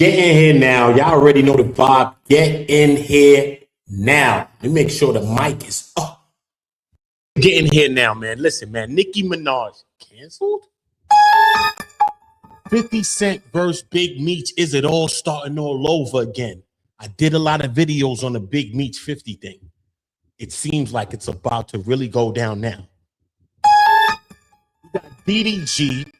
Get in here now. Y'all already know the vibe. Get in here now. Let me make sure the mic is up. Get in here now, man. Listen, man. Nicki Minaj canceled? 50 Cent versus Big Meech. Is it all starting all over again? I did a lot of videos on the Big Meech 50 thing. It seems like it's about to really go down now. We got DDG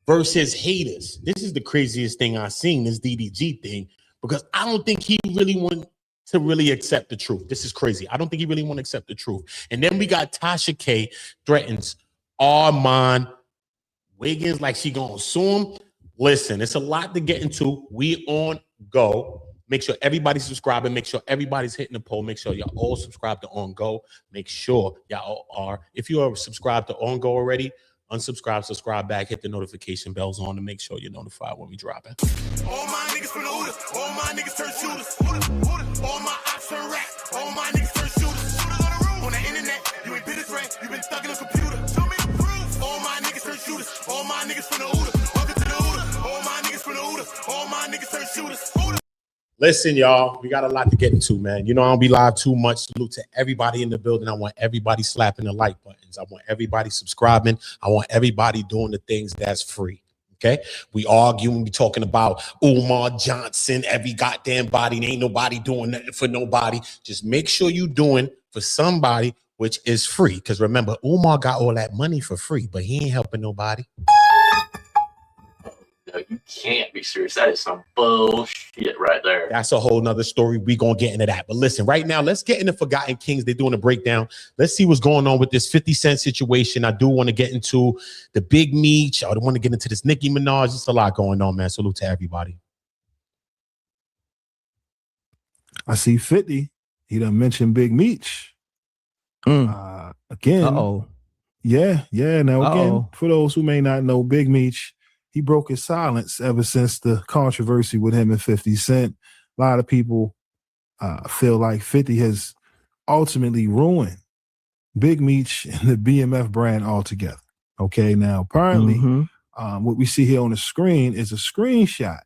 versus haters. This is the craziest thing I've seen, this DDG thing, because I don't think he really want to really accept the truth. This is crazy. I don't think he really want to accept the truth. And then we got Tasha K threatens Armon Wiggins like she gonna sue him. Listen, it's a lot to get into. We on go. Make sure everybody's subscribing. Make sure everybody's hitting the poll. Make sure y'all all subscribe to On Go. Make sure y'all are, if you are subscribed to On Go already, unsubscribe, subscribe back, hit the notification bells on to make sure you're notified when we drop it. All my niggas from the Oodles, all my niggas turn shooters. All my ops turn rats, all my niggas turn shooters. On the internet, you ain't been this right, you been stuck in a computer. Show me the proof. All my niggas turn shooters, all my niggas from the Oodles. Welcome to the Oodles, all my niggas from the Oodles, all my niggas turn shooters. Listen, y'all, we got a lot to get into, man. You know, I don't be live too much. Salute to everybody in the building. I want everybody slapping the like buttons. I want everybody subscribing. I want everybody doing the things that's free. Okay, we arguing, we talking about Umar Johnson, every goddamn body. Ain't nobody doing nothing for nobody. Just make sure you doing for somebody, which is free. Because remember, Umar got all that money for free, but he ain't helping nobody. No, you can't be serious. That is some bullshit right there. That's a whole nother story. We gonna get into that. But listen, right now, let's get into Forgotten Kings. They're doing a breakdown. Let's see what's going on with this 50 Cent situation. I do want to get into the Big Meech. I want to get into this Nicki Minaj. There's a lot going on, man. Salute to everybody. I see 50. He done mentioned Big Meech. Again. Yeah. Now, again, for those who may not know, Big Meech, he broke his silence ever since the controversy with him and 50 Cent. A lot of people feel like 50 has ultimately ruined Big Meech and the BMF brand altogether. Okay, now apparently what we see here on the screen is a screenshot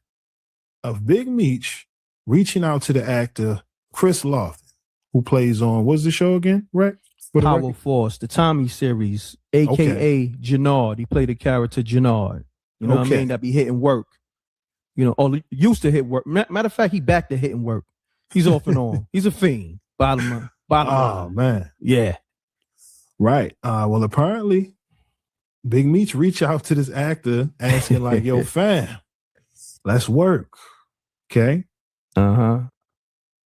of Big Meech reaching out to the actor Chris Lofton, who plays on, what's the show again, Rick? Power Force, the Tommy series, a.k.a. Jannard. He played the character Jannard. You know what I mean? That be hitting work. You know, or used to hit work. Matter of fact, he back to hitting work. He's off and on. He's a fiend. Bottom line. Man. Yeah. Right. Well, apparently, Big Meech reached out to this actor asking like, yo, fam, let's work. Okay? Uh-huh.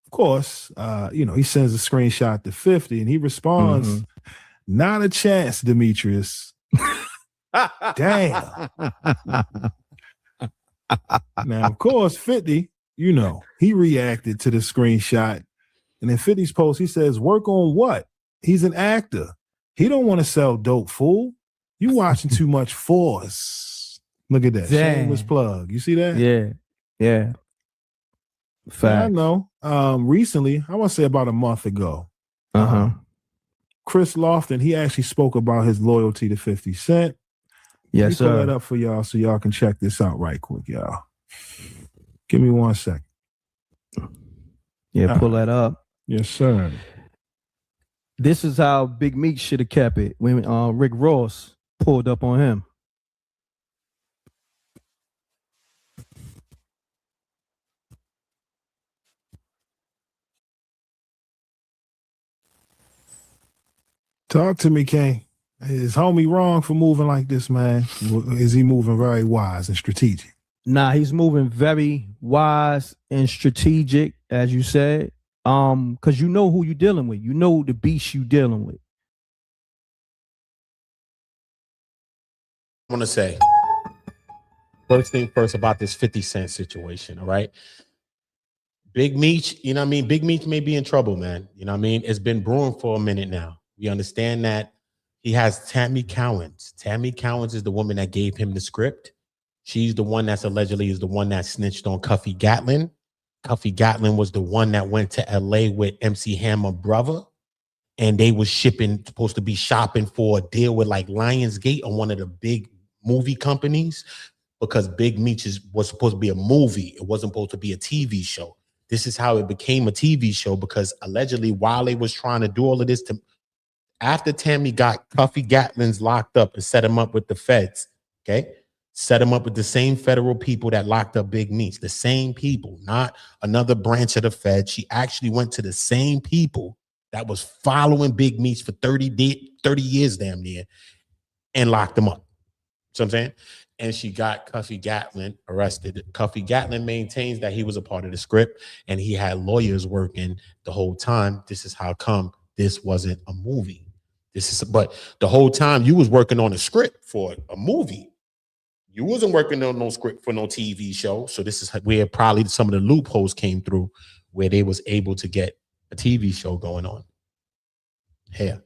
Of course, you know, he sends a screenshot to 50 and he responds, not a chance, Demetrius. Damn. Now, of course, 50, you know, he reacted to the screenshot. And in 50's post, he says, work on what? He's an actor. He don't want to sell dope, fool. You watching too much Force. Look at that. Shameless plug. You see that? Yeah. Fact. I know. Recently, I want to say about a month ago, Chris Lofton, he actually spoke about his loyalty to 50 Cent. Yes, sir. Pull that up for y'all so y'all can check this out right quick, y'all. Give me 1 second. Yeah, pull that up. Yes, sir. This is how Big Meech should have kept it when Rick Ross pulled up on him. Talk to me, King. Is homie wrong for moving like this, man? Is he moving very wise and strategic? Nah, he's moving very wise and strategic, as you said. Because you know who you're dealing with. You know the beast you're dealing with. I want to say, first thing first about this 50 Cent situation, all right? Big Meech, you know what I mean? Big Meech may be in trouble, man. You know what I mean? It's been brewing for a minute now. We understand that he has Tammy Cowens. Tammy Cowens is the woman that gave him the script. She's the one that's allegedly is the one that snitched on Cuffy Gatlin. Cuffy Gatlin was the one that went to LA with MC Hammer brother. And they was supposed to be shopping for a deal with like Lionsgate on one of the big movie companies. because Big Meech was supposed to be a movie. It wasn't supposed to be a TV show. This is how it became a TV show, because allegedly while they was trying to do all of this, after Tammy got Cuffy Gatlin's locked up and set him up with the feds, okay? Set him up with the same federal people that locked up Big Meech, the same people, not another branch of the Fed. She actually went to the same people that was following Big Meech for 30 years damn near and locked him up. You know what I'm saying? And she got Cuffy Gatlin arrested. Cuffy Gatlin maintains that he was a part of the script and he had lawyers working the whole time. This is how come this wasn't a movie. But the whole time you was working on a script for a movie. You wasn't working on no script for no TV show. So this is where probably some of the loopholes came through, where they was able to get a TV show going on. Here,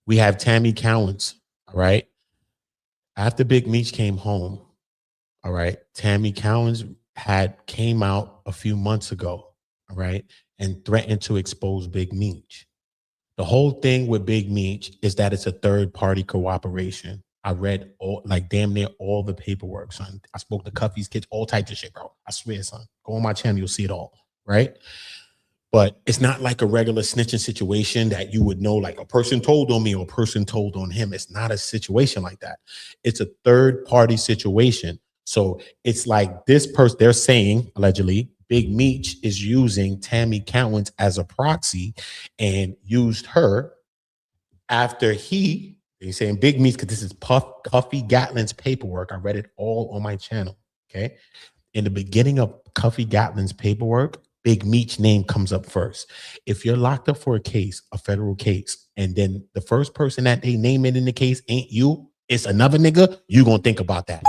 we have Tammy Cowens, all right? After Big Meech came home, all right, Tammy Cowens came out a few months ago, all right, and threatened to expose Big Meech. The whole thing with Big Meech is that it's a third-party cooperation. I read damn near all the paperwork, son. I spoke to Cuffy's kids, all types of shit, bro. I swear, son. Go on my channel, you'll see it all, right? But it's not like a regular snitching situation that you would know, like a person told on me or a person told on him. It's not a situation like that. It's a third-party situation. So it's like this person, they're saying, allegedly, Big Meech is using Tammy Cowens as a proxy and used her after they're saying Big Meech, because this is Cuffy Gatlin's paperwork. I read it all on my channel, okay? In the beginning of Cuffy Gatlin's paperwork, Big Meech name comes up first. If you're locked up for a case, a federal case, and then the first person that they name it in the case ain't you, it's another nigga, you gonna think about that.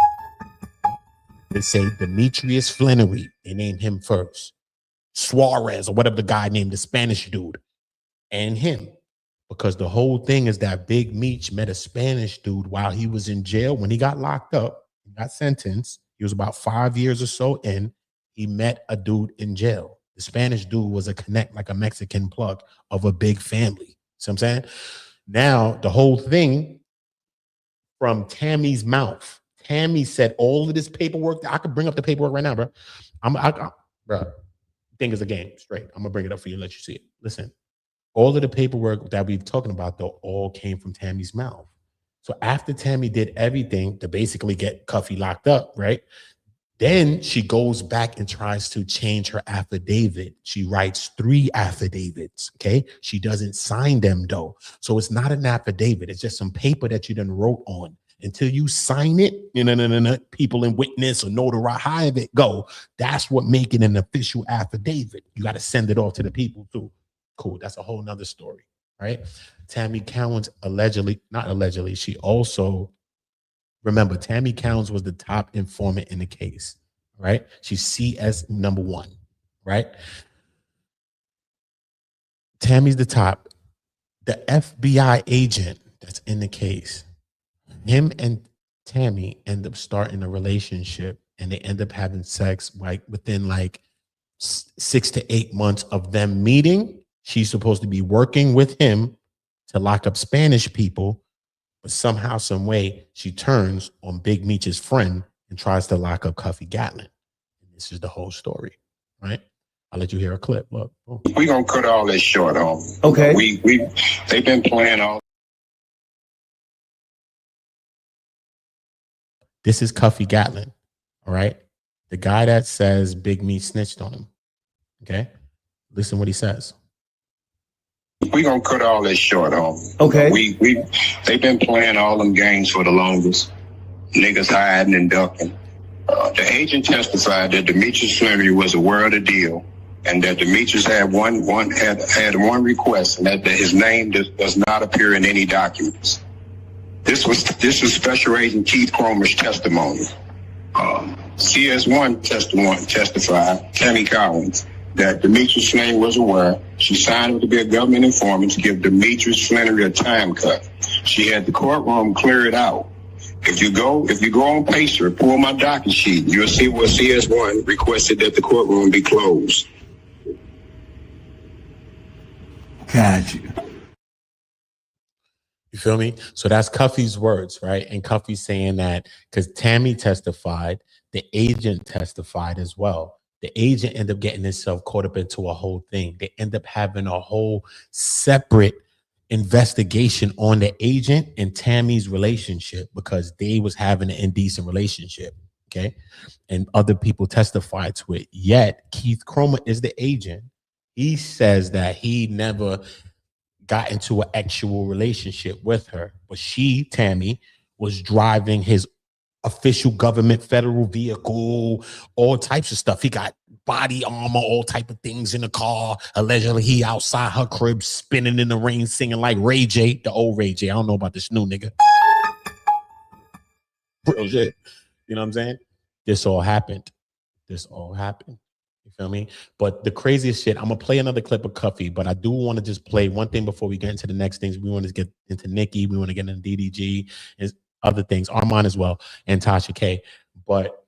They say Demetrius Flannery, they named him first. Suarez, or whatever the guy named, the Spanish dude, and him. Because the whole thing is that Big Meech met a Spanish dude while he was in jail. When he got locked up, he got sentenced. He was about 5 years or so in. He met a dude in jail. The Spanish dude was a connect, like a Mexican plug of a big family. See what I'm saying? Now, the whole thing from Tammy's mouth. Tammy said all of this paperwork. I could bring up the paperwork right now, bro. Bro, thing is a game, straight. I'm going to bring it up for you and let you see it. Listen. All of the paperwork that we've talking about, though, all came from Tammy's mouth. So after Tammy did everything to basically get Cuffy locked up, right? Then she goes back and tries to change her affidavit. She writes 3 affidavits, okay? She doesn't sign them, though. So it's not an affidavit. It's just some paper that you done wrote on. Until you sign it, people in witness or notarize, however it go, that's what make it an official affidavit. You got to send it off to the people, too. Cool. That's a whole nother story, right? Tammy Cowens not allegedly, she also, remember, Tammy Cowens was the top informant in the case, right? She's CS number 1, right? Tammy's the top. The FBI agent that's in the case, him and Tammy end up starting a relationship, and they end up having sex like within like 6 to 8 months of them meeting. She's supposed to be working with him to lock up Spanish people, but somehow, some way, she turns on Big Meech's friend and tries to lock up Cuffy Gatlin. And this is the whole story, right? I'll let you hear a clip. Look. Oh. We're going to cut all this short, homie. Okay. They've been playing all. This is Cuffy Gatlin, all right? The guy that says Big Meech snitched on him, okay? Listen what he says. We're going to cut all this short, homie. Okay. They've been playing all them games for the longest. Niggas hiding and ducking. The agent testified that Demetrius Flannery was aware of the deal, and that Demetrius had one request, and that his name does not appear in any documents. This is Special Agent Keith Cromer's testimony. CS1 testified, Tammy Cowens, that Demetrius Flannery was aware. She signed up to be a government informant to give Demetrius Flannery a time cut. She had the courtroom clear it out. If you go on Pacer, pull my docket sheet, you'll see where CS1 requested that the courtroom be closed. Got you. You feel me? So that's Cuffy's words, right? And Cuffy's saying that because Tammy testified, the agent testified as well. The agent ended up getting himself caught up into a whole thing. They end up having a whole separate investigation on the agent and Tammy's relationship because they was having an indecent relationship. Okay. And other people testified to it. Yet Keith Cromer is the agent. He says that he never got into an actual relationship with her, but she, Tammy, was driving his official government federal vehicle, all types of stuff. He got body armor, all type of things in the car. Allegedly, he outside her crib spinning in the rain, singing like Ray J, the old Ray J. I don't know about this new nigga. Real shit. You know what I'm saying? This all happened. This all happened. You feel me? But the craziest shit, I'm gonna play another clip of Cuffy, but I do want to just play one thing before we get into the next things. We want to get into Nicki, we want to get into DDG and other things, Armon as well, and Tasha K. But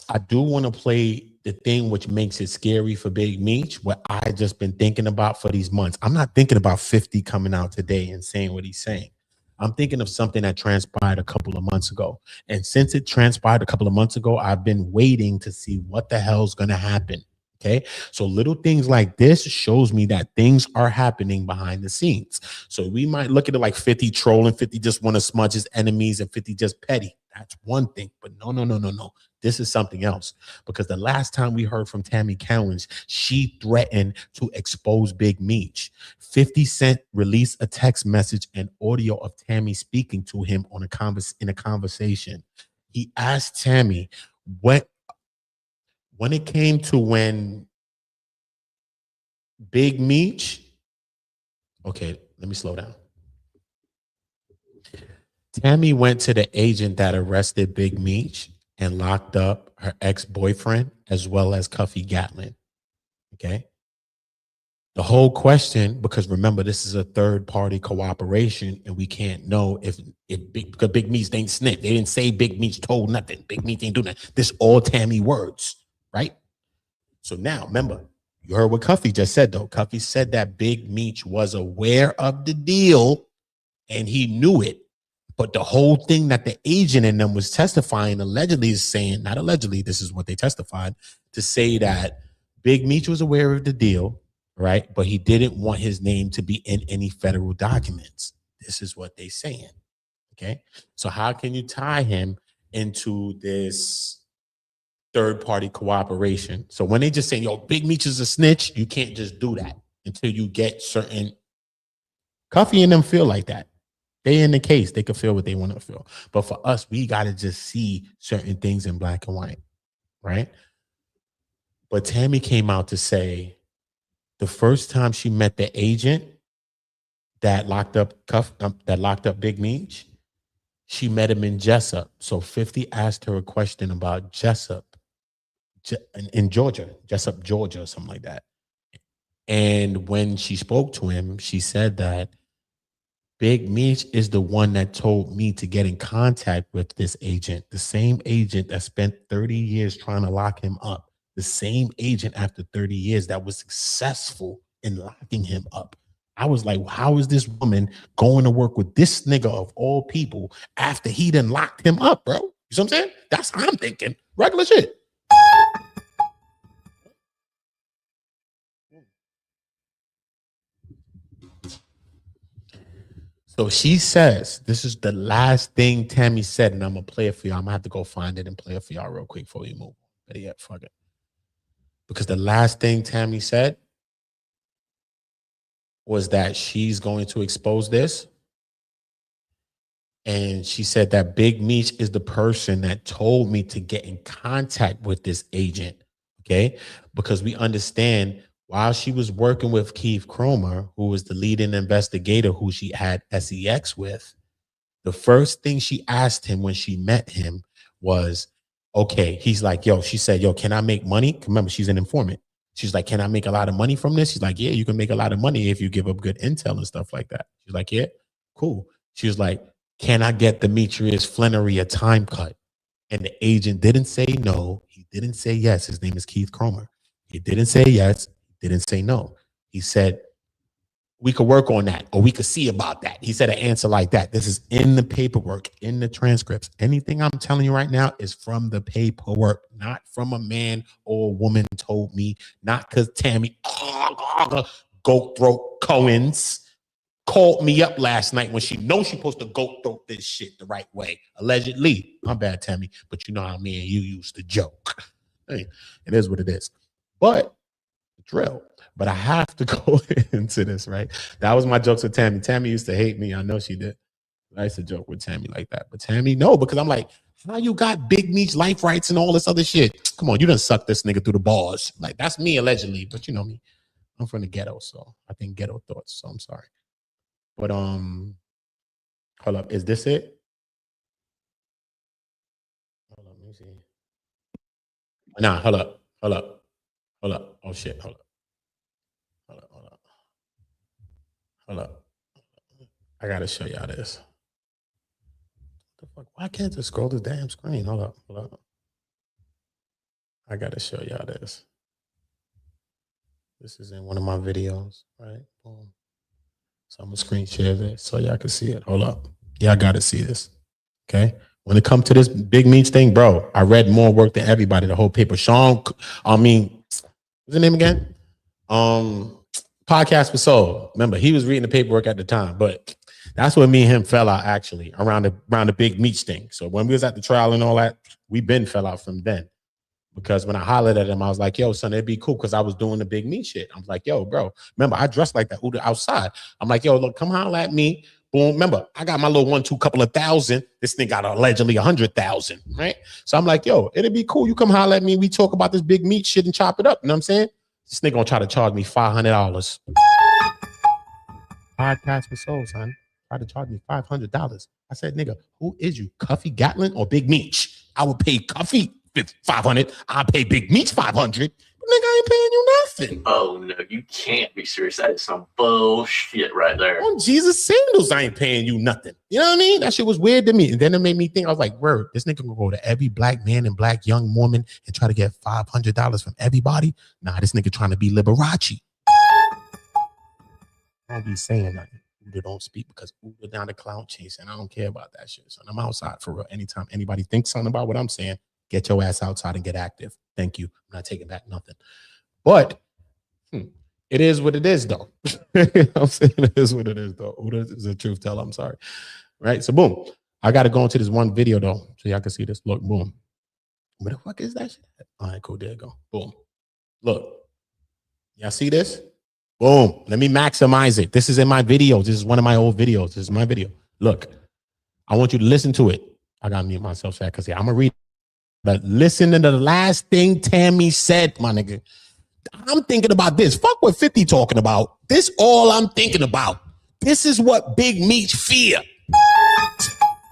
I do want to play the thing which makes it scary for Big Meech, what I just been thinking about for these months. I'm not thinking about 50 coming out today and saying what he's saying. I'm thinking of something that transpired a couple of months ago. And since it transpired a couple of months ago, I've been waiting to see what the hell's going to happen. Okay. So little things like this shows me that things are happening behind the scenes. So we might look at it like 50 trolling, 50 just want to smudge his enemies, and 50 just petty. That's one thing. But no. This is something else, because the last time we heard from Tammy Cowens, she threatened to expose Big Meech. 50 Cent released a text message and audio of Tammy speaking to him on in a conversation. He asked Tammy when it came to when Big Meech, okay, let me slow down. Tammy went to the agent that arrested Big Meech and locked up her ex-boyfriend as well as Cuffy Gatlin. Okay. The whole question, because remember, this is a third-party cooperation, and we can't know because Big Meech ain't snitch. They didn't say Big Meech told nothing. Big Meech ain't do nothing. This all Tammy words, right? So now, remember, you heard what Cuffy just said, though. Cuffy said that Big Meech was aware of the deal, and he knew it. But the whole thing that the agent in them was testifying allegedly is saying, not allegedly, this is what they testified, to say that Big Meech was aware of the deal, right? But he didn't want his name to be in any federal documents. This is what they saying, okay? So how can you tie him into this third-party cooperation? So when they just saying, yo, Big Meech is a snitch, you can't just do that until you get certain. Cuffy and them feel like that. They in the case, they can feel what they want to feel. But for us, we got to just see certain things in black and white, right? But Tammy came out to say the first time she met the agent that locked up Big Meech, she met him in Jessup. So 50 asked her a question about Jessup in Georgia, Jessup, Georgia, or something like that. And when she spoke to him, she said that Big Meech is the one that told me to get in contact with this agent, the same agent that spent 30 years trying to lock him up, the same agent after 30 years that was successful in locking him up. I was like, how is this woman going to work with this nigga of all people after he done locked him up, bro? You know what I'm saying? That's how I'm thinking. Regular shit. So she says, this is the last thing Tammy said, and I'm going to play it for y'all. I'm going to have to go find it and play it for y'all real quick before we move. Better yet, fuck it. Because the last thing Tammy said was that she's going to expose this. And she said that Big Meech is the person that told me to get in contact with this agent, okay? Because we understand while she was working with Keith Cromer, who was the leading investigator who she had SEX with, the first thing she asked him when she met him was, okay, he's like, yo, she said, yo, can I make money? Remember, she's an informant. She's like, can I make a lot of money from this? She's like, yeah, you can make a lot of money if you give up good intel and stuff like that. She's like, yeah, cool. She was like, can I get Demetrius Flannery a time cut? And the agent didn't say no. He didn't say yes. His name is Keith Cromer. He didn't say yes. He didn't say no. He said, we could work on that, or we could see about that. He said an answer like that. This is in the paperwork, in the transcripts. Anything I'm telling you right now is from the paperwork, not from a man or a woman told me, not because Tammy, goat throat Cohen's, called me up last night when she knows she's supposed to goat throat this shit the right way. Allegedly. My bad, Tammy, but you know how me and you used to joke. Hey, it is what it is. But the drill. But I have to go into this, right? That was my jokes with Tammy. Tammy used to hate me. I know she did. I used to joke with Tammy like that. But Tammy, no, because I'm like, how you got Big Meech life rights and all this other shit? Come on, you done suck this nigga through the bars. Like, that's me allegedly. But you know me. I'm from the ghetto, so I think ghetto thoughts. So I'm sorry. But hold up. Is this it? Hold up, let me see. Nah, hold up. Oh shit, hold up. Hold up. I gotta show y'all this. What the fuck? Why can't I scroll the damn screen? Hold up. I gotta show y'all this. This is in one of my videos, right? Boom. So I'm gonna screen share this so y'all can see it. Hold up. Y'all gotta see this. Okay. When it comes to this Big Meech thing, bro, I read more work than everybody, the whole paper. What's his name again? Podcast with Soul. Remember, he was reading the paperwork at the time, but that's when me and him fell out actually around the Big Meech thing. So when we was at the trial and all that, we been fell out from then. Because when I hollered at him, I was like, yo, son, it'd be cool because I was doing the Big Meech shit. I was like, yo, bro, remember, I dressed like that outside. I'm like, yo, look, come holler at me. Boom. Remember, I got my little 1-2 couple of thousand. This thing got allegedly 100,000, right? So I'm like, yo, it'd be cool. You come holler at me. We talk about this Big Meech shit and chop it up. You know what I'm saying? This nigga gonna try to charge me $500. Podcast with Soul, son. Try to charge me $500. I said, nigga, who is you? Cuffy Gatlin or Big Meech? I would pay Cuffy $500. I'll pay Big Meech $500. Nigga, I ain't paying you nothing. Oh no, you can't be serious. That is some bullshit right there. On Jesus sandals, I ain't paying you nothing. You know what I mean? That shit was weird to me. And then it made me think, I was like, word, this nigga gonna go to every black man and black young woman and try to get $500 from everybody? Nah, this nigga trying to be Liberace. I don't be saying nothing. Uda don't speak because Uda down the clown chasing. I don't care about that shit. So I'm outside for real. Anytime anybody thinks something about what I'm saying, get your ass outside and get active. Thank you. I'm not taking back nothing. But it is what it is, though. I'm saying it is what it is, though. Uda is a truth teller. I'm sorry. Right? So, boom. I got to go into this one video, though, so y'all can see this. Look, boom. Where the fuck is that shit? All right, cool. There you go. Boom. Look. Y'all see this? Boom. Let me maximize it. This is in my video. This is one of my old videos. This is my video. Look. I want you to listen to it. I got to mute myself because I'm going to read it. But listen to the last thing Tammy said, my nigga. I'm thinking about this. Fuck what 50 talking about. This all I'm thinking about. This is what Big Meech fear.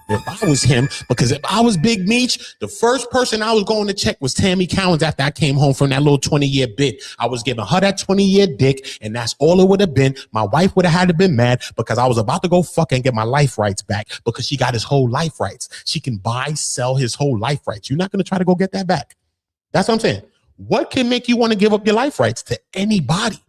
If I was him, because if I was Big Meech, the first person I was going to check was Tammy Cowens after I came home from that little 20-year bit. I was giving her that 20-year dick, and that's all it would have been. My wife would have had to been mad because I was about to go fuck and get my life rights back because she got his whole life rights. She can buy, sell his whole life rights. You're not going to try to go get that back. That's what I'm saying. What can make you want to give up your life rights to anybody?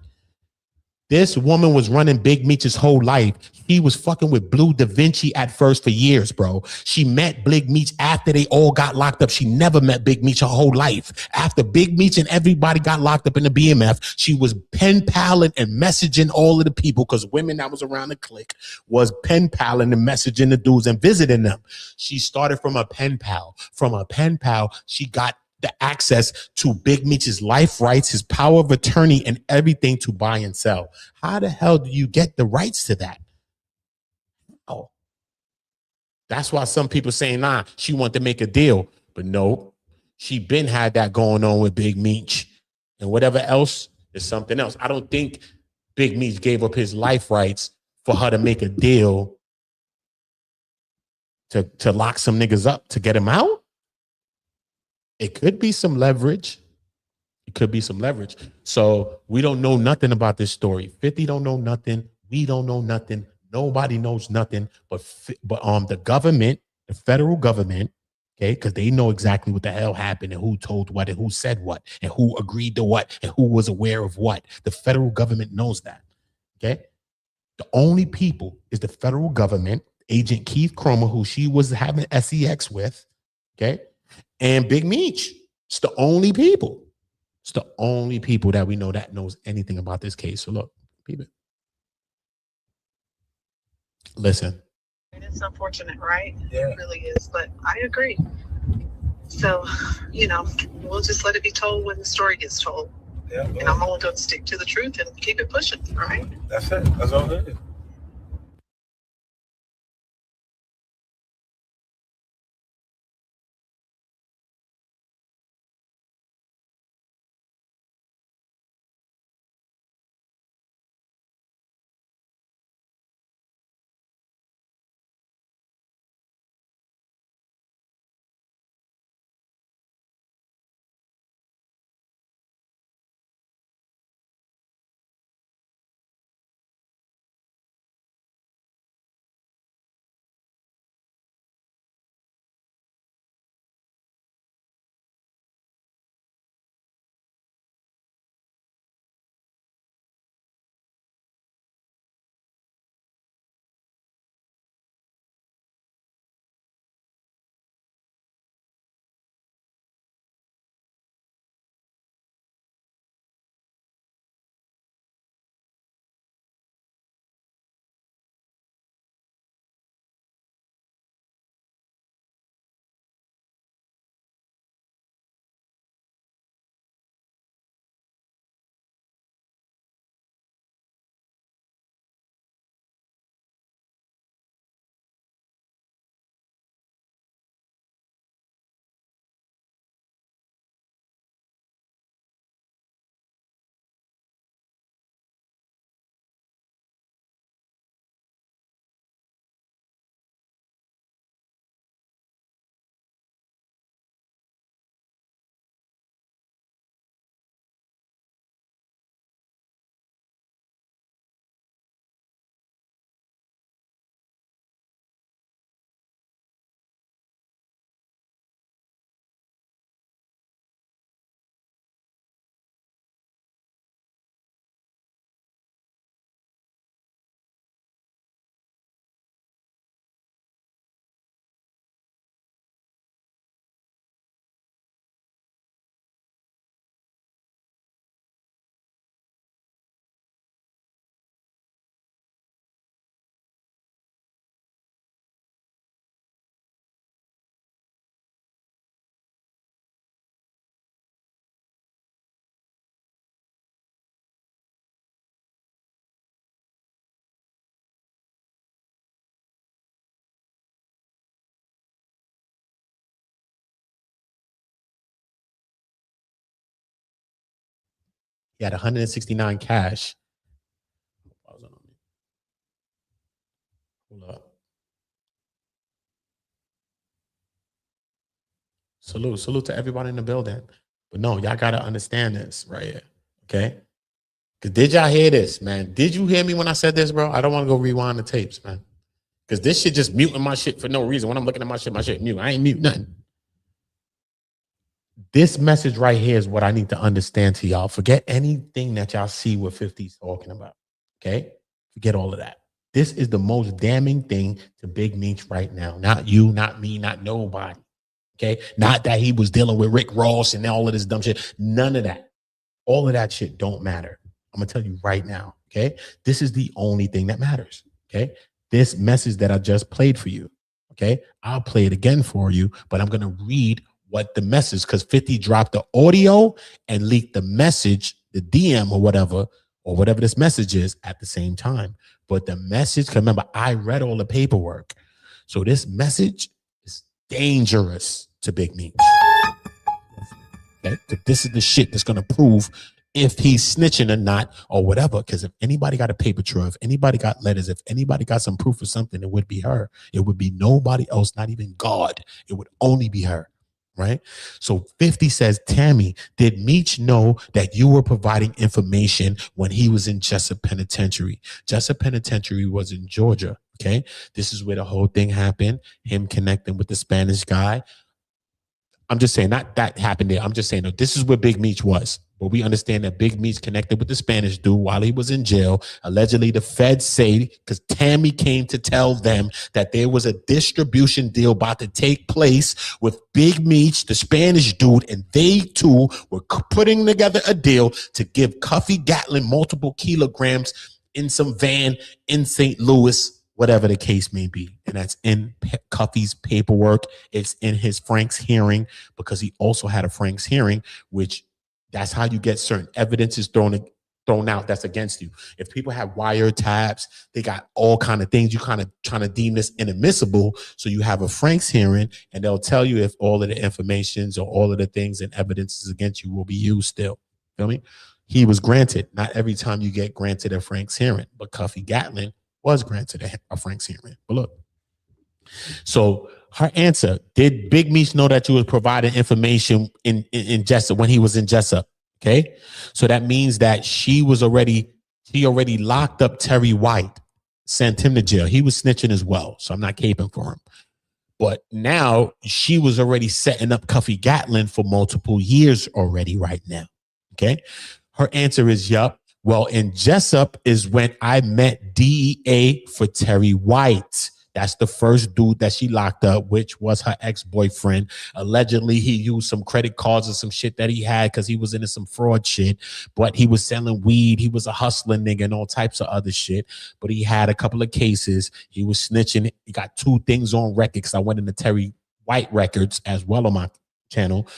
This woman was running Big Meech's whole life. He was fucking with Blue Da Vinci at first for years, bro. She met Big Meech after they all got locked up. She never met Big Meech her whole life. After Big Meech and everybody got locked up in the BMF, she was pen paling and messaging all of the people because women that was around the clique was pen paling and messaging the dudes and visiting them. She started from a pen pal. From a pen pal, she got the access to Big Meech's life rights, his power of attorney, and everything to buy and sell. How the hell do you get the rights to that? Oh, that's why some people saying, nah, she wanted to make a deal. But no, she been had that going on with Big Meech. And whatever else is something else. I don't think Big Meech gave up his life rights for her to make a deal to lock some niggas up to get him out. It could be some leverage. It could be some leverage. So we don't know nothing about this story. 50 don't know nothing. We don't know nothing. Nobody knows nothing. But the government, the federal government, okay, because they know exactly what the hell happened and who told what and who said what and who agreed to what and who was aware of what. The federal government knows that. Okay. The only people is the federal government, Agent Keith Cromer, who she was having sex with, okay, and Big Meech. It's the only people. It's the only people that we know that knows anything about this case. So look, people, listen. It's unfortunate, right? Yeah. It really is, but I agree. So, you know, we'll just let it be told when the story gets told. Yeah, and I'm only going to stick to the truth and keep it pushing, right? That's it. That's all it is. He had 169 cash. Hold up. Salute to everybody in the building. But no, y'all gotta understand this right here. Okay. Cause did y'all hear this, man? Did you hear me when I said this, bro? I don't want to go rewind the tapes, man. Cause this shit just muting my shit for no reason. When I'm looking at my shit mute. I ain't mute nothing. This message right here is what I need to understand to y'all. Forget anything that y'all see what 50's talking about. Okay? Forget all of that. This is the most damning thing to Big Meech right now. Not you, not me, not nobody. Okay? Not that he was dealing with Rick Ross and all of this dumb shit. None of that. All of that shit don't matter. I'm going to tell you right now. Okay? This is the only thing that matters. Okay? This message that I just played for you. Okay? I'll play it again for you, but I'm going to read what the message, because 50 dropped the audio and leaked the message, the DM or whatever this message is at the same time. But the message, remember, I read all the paperwork. So this message is dangerous to Big Meech. Okay? This is the shit that's going to prove if he's snitching or not or whatever. Because if anybody got a paper trail, if anybody got letters, if anybody got some proof of something, it would be her. It would be nobody else, not even God. It would only be her. Right? So 50 says, Tammy, did Meech know that you were providing information when he was in Jessup Penitentiary? Jessup Penitentiary was in Georgia. Okay. This is where the whole thing happened. Him connecting with the Spanish guy. I'm just saying, not that happened there. I'm just saying, no, this is where Big Meech was. But we understand that Big Meech connected with the Spanish dude while he was in jail. Allegedly, the feds say, because Tammy came to tell them that there was a distribution deal about to take place with Big Meech, the Spanish dude, and they too were putting together a deal to give Cuffy Gatlin multiple kilograms in some van in St. Louis, whatever the case may be. And that's in Cuffy's paperwork. It's in his Frank's hearing, because he also had a Frank's hearing, which that's how you get certain evidence is thrown out that's against you. If people have wiretaps, they got all kind of things. You kind of trying to deem this inadmissible. So you have a Frank's hearing, and they'll tell you if all of the informations or all of the things and evidences against you will be used still. Feel me? He was granted. Not every time you get granted a Frank's hearing, but Cuffy Gatlin was granted a Frank's hearing. But look, so her answer, did Big Meech know that you was providing information in Jessup when he was in Jessup? Okay. So that means that she already locked up Terry White, sent him to jail. He was snitching as well. So I'm not caping for him. But now she was already setting up Cuffy Gatlin for multiple years already right now. Okay. Her answer is, yup. Well, in Jessup is when I met DEA for Terry White. That's the first dude that she locked up, which was her ex-boyfriend. Allegedly, he used some credit cards or some shit that he had because he was into some fraud shit. But he was selling weed. He was a hustling nigga and all types of other shit. But he had a couple of cases. He was snitching. He got 2 things on record, because I went into Terry White records as well on my channel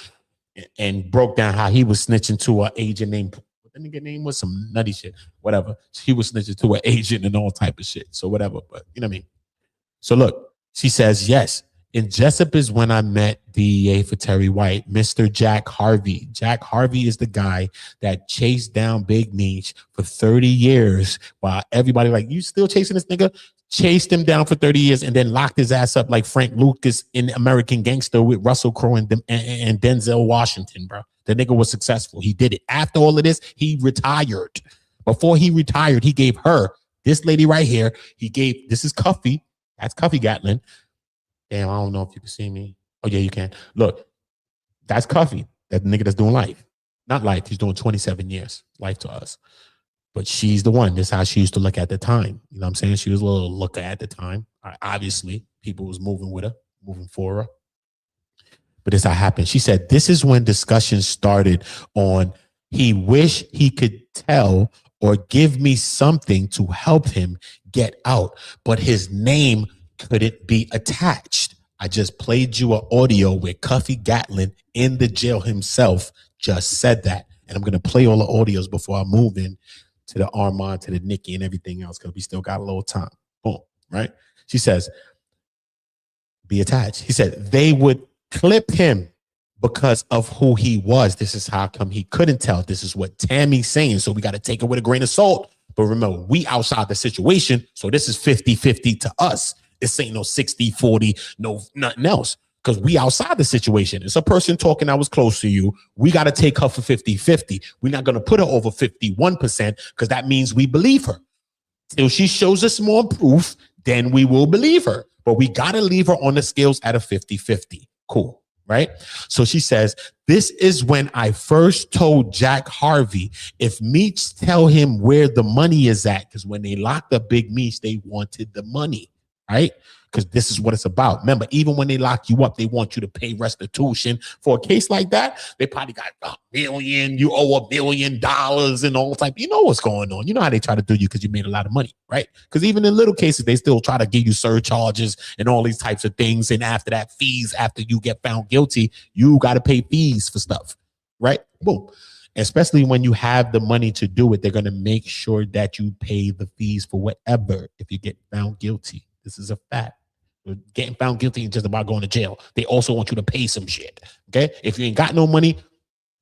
and broke down how he was snitching to an agent named, what the nigga name was, some nutty shit, whatever. He was snitching to an agent and all type of shit. So whatever, but you know what I mean? So look, she says, yes, in Jessup is when I met DEA for Terry White, Mr. Jack Harvey. Jack Harvey is the guy that chased down Big Meech for 30 years while everybody like, you still chasing this nigga? Chased him down for 30 years and then locked his ass up like Frank Lucas in American Gangster with Russell Crowe and Denzel Washington, bro. The nigga was successful. He did it. After all of this, he retired. Before he retired, he gave her, this lady right here, this is Cuffy. That's Cuffy Gatlin. Damn, I don't know if you can see me. Oh, yeah, you can. Look, that's Cuffy, that nigga that's doing life. Not life, he's doing 27 years, life to us. But she's the one. This is how she used to look at the time. You know what I'm saying? She was a little looker at the time. Obviously, people was moving with her, moving for her. But this how happened. She said, this is when discussions started on he wished he could tell or give me something to help him get out, but his name couldn't be attached. I just played you an audio where Cuffy Gatlin in the jail himself just said that. And I'm going to play all the audios before I move in to the Armon, to the Nicki and everything else, because we still got a little time. Boom, right? She says, be attached. He said, they would clip him because of who he was. This is how come he couldn't tell. This is what Tammy's saying. So we got to take it with a grain of salt. But remember, we outside the situation. So this is 50-50 to us. This ain't no 60-40, no nothing else. Because we outside the situation. It's a person talking that was close to you. We got to take her for 50-50. We're not going to put her over 51% because that means we believe her. Till she shows us more proof, then we will believe her. But we got to leave her on the scales at a 50-50. Cool. Right? So she says, this is when I first told Jack Harvey, if Meech tell him where the money is at, because when they locked up Big Meech, they wanted the money, right? Because this is what it's about. Remember, even when they lock you up, they want you to pay restitution. For a case like that, they probably got $1 million, you owe $1 million and all type. You know what's going on. You know how they try to do you because you made a lot of money, right? Because even in little cases, they still try to give you surcharges and all these types of things. And after that, fees, after you get found guilty, you got to pay fees for stuff, right? Boom. Especially when you have the money to do it, they're going to make sure that you pay the fees for whatever if you get found guilty. This is a fact. Getting found guilty ain't just about going to jail. They also want you to pay some shit. Okay. If you ain't got no money,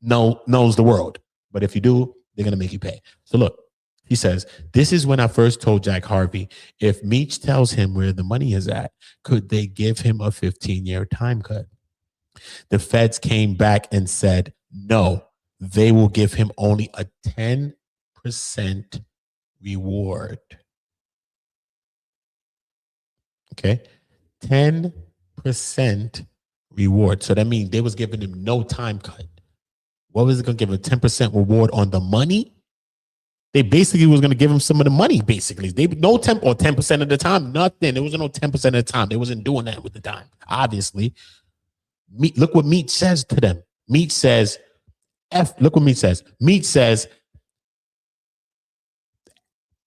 knows the world. But if you do, they're going to make you pay. So look, he says, this is when I first told Jack Harvey, if Meech tells him where the money is at, could they give him a 15-year time cut? The feds came back and said, no, they will give him only a 10% reward. Okay. 10% reward. So that means they was giving him no time cut. What was it going to give a 10% reward on the money? They basically was going to give him some of the money, basically. They no 10% of the time, nothing. There wasn't no 10% of the time. They wasn't doing that with the time, obviously. Look what Meech says to them. Meech says, look what Meech says. Meech says,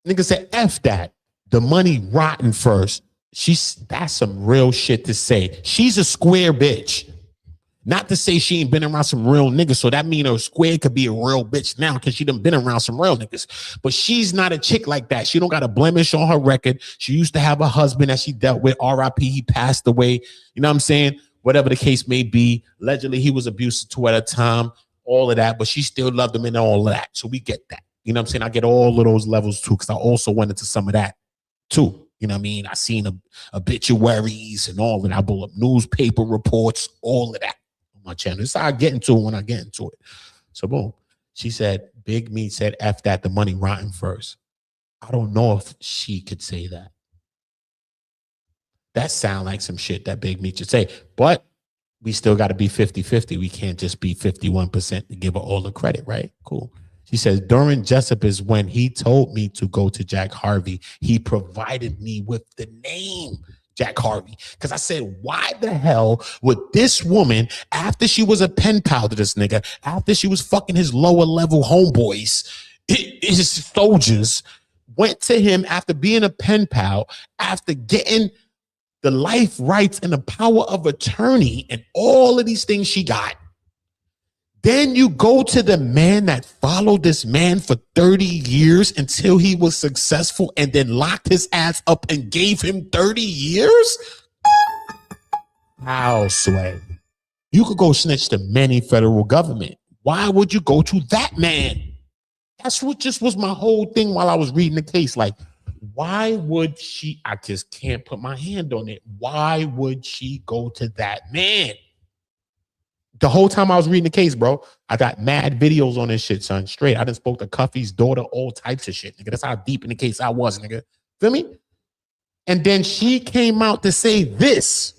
nigga said, F that. The money rotten first. That's some real shit to say. She's a square bitch. Not to say she ain't been around some real niggas, so that mean her square could be a real bitch now because she done been around some real niggas. But she's not a chick like that. She don't got a blemish on her record. She used to have a husband that she dealt with. R.I.P. He passed away. You know what I'm saying? Whatever the case may be. Allegedly, he was abusive to her at a time. All of that, but she still loved him and all of that. So we get that. You know what I'm saying? I get all of those levels too because I also went into some of that too. You know what I mean? I seen obituaries and all of that. I pull up newspaper reports, all of that. My channel. This is how I get into it when I get into it. So boom. She said, Big Meech said, F that, the money rotten first. I don't know if she could say that. That sound like some shit that Big Meech should say. But we still got to be 50-50. We can't just be 51% to give her all the credit, right? Cool. She says, during Jessup is when he told me to go to Jack Harvey. He provided me with the name Jack Harvey. Because I said, why the hell would this woman, after she was a pen pal to this nigga, after she was fucking his lower level homeboys, his soldiers, went to him after being a pen pal, after getting the life rights and the power of attorney and all of these things she got. Then you go to the man that followed this man for 30 years until he was successful and then locked his ass up and gave him 30 years? How, Sway? You could go snitch to many federal government. Why would you go to that man? That's what just was my whole thing while I was reading the case. Like, why would she? I just can't put my hand on it. Why would she go to that man? The whole time I was reading the case, bro, I got mad videos on this shit, son. Straight. I done spoke to Cuffy's daughter, all types of shit, nigga. That's how deep in the case I was, nigga. Feel me? And then she came out to say this.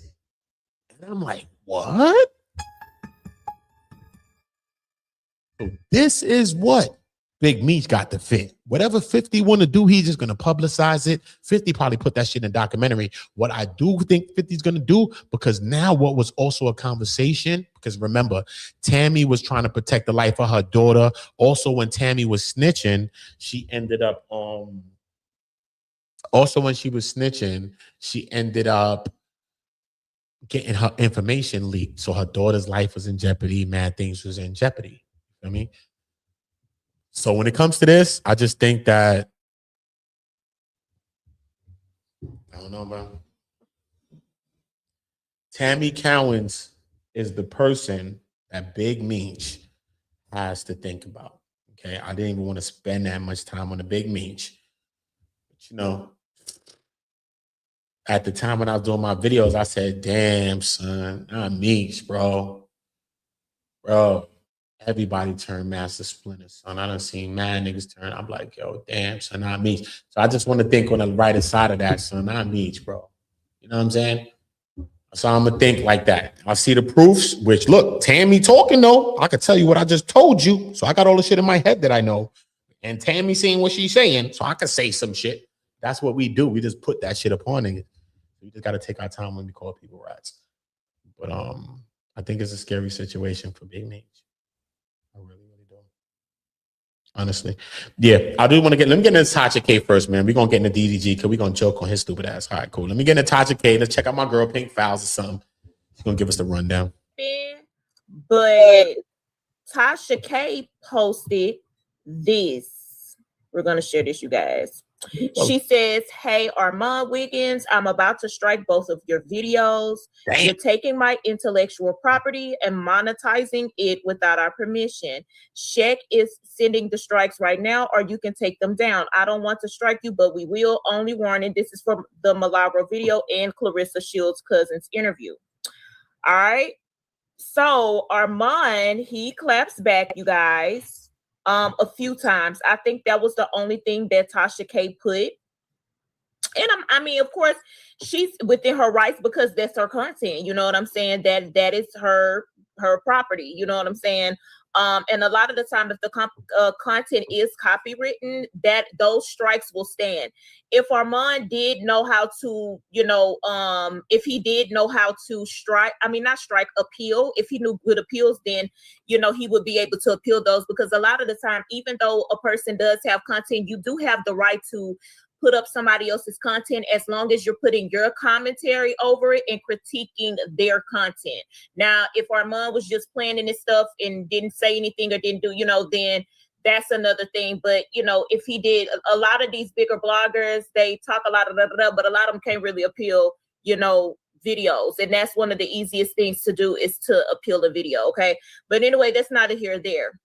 And I'm like, what? So this is what Big Meech got to fit. Whatever 50 want to do, he's just going to publicize it. 50 probably put that shit in a documentary. What I do think 50's going to do, because now what was also a conversation, because remember, Tammy was trying to protect the life of her daughter. Also, when Tammy was snitching, she ended up, getting her information leaked. So her daughter's life was in jeopardy. Mad things was in jeopardy. You know what I mean? So when it comes to this, I just think that, I don't know, bro. Tammy Cowens is the person that Big Meech has to think about. Okay, I didn't even want to spend that much time on the Big Meech. But you know, at the time when I was doing my videos, I said, damn, son, not Meech, bro. Bro. Everybody turned Master Splinter, son. I done seen mad niggas turn. I'm like, yo, damn, son, not Meech. So I just want to think on the right side of that, son, not Meech, bro. You know what I'm saying? So I'm going to think like that. I see the proofs, which, look, Tammy talking, though. I could tell you what I just told you. So I got all the shit in my head that I know. And Tammy saying what she's saying, so I could say some shit. That's what we do. We just put that shit upon it. We just got to take our time when we call people rats. But I think it's a scary situation for Big Meech. I really, really do. Honestly. Yeah, I do want to let me get into Tasha K first, man. We're going to get into DDG because we're going to joke on his stupid ass. All right, cool. Let me get into Tasha K. Let's check out my girl, Pink Files or something. She's going to give us the rundown. But Tasha K posted this. We're going to share this, you guys. She says, hey, Armon Wiggins, I'm about to strike both of your videos. Damn. You're taking my intellectual property and monetizing it without our permission. Sheck is sending the strikes right now, or you can take them down. I don't want to strike you, but we will. Only warning, this is from the Milagro video and Clarissa Shields' cousin's interview. All right. So Armon, he claps back, you guys. A few times. I think that was the only thing that Tasha K put. And I mean, of course, she's within her rights because that's her content. You know what I'm saying? That is her property. You know what I'm saying? And a lot of the time, if the content is copywritten, that those strikes will stand. If Armon did know how to, if he did know how to appeal, if he knew good appeals, then, he would be able to appeal those, because a lot of the time, even though a person does have content, you do have the right to put up somebody else's content as long as you're putting your commentary over it and critiquing their content. Now, if Armon was just playing in this stuff and didn't say anything or didn't do, then that's another thing. But, if he did, a lot of these bigger bloggers, they talk a lot of but a lot of them can't really appeal, videos. And that's one of the easiest things to do, is to appeal a video. Okay. But anyway, that's neither here or there.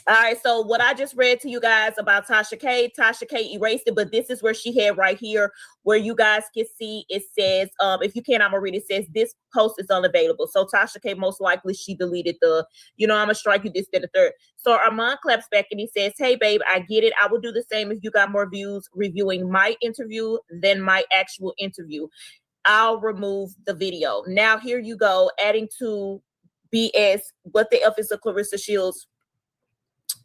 All right, so what I just read to you guys about Tasha K erased it, but this is where she had right here, where you guys can see it says, if you can, I'm gonna read it. It says this post is unavailable. So Tasha K, most likely she deleted the, I'm gonna strike you this, then the third. So Armon claps back and he says, hey babe, I get it. I will do the same if you got more views reviewing my interview than my actual interview. I'll remove the video. Now here you go, adding to BS, what the F is a Clarissa Shields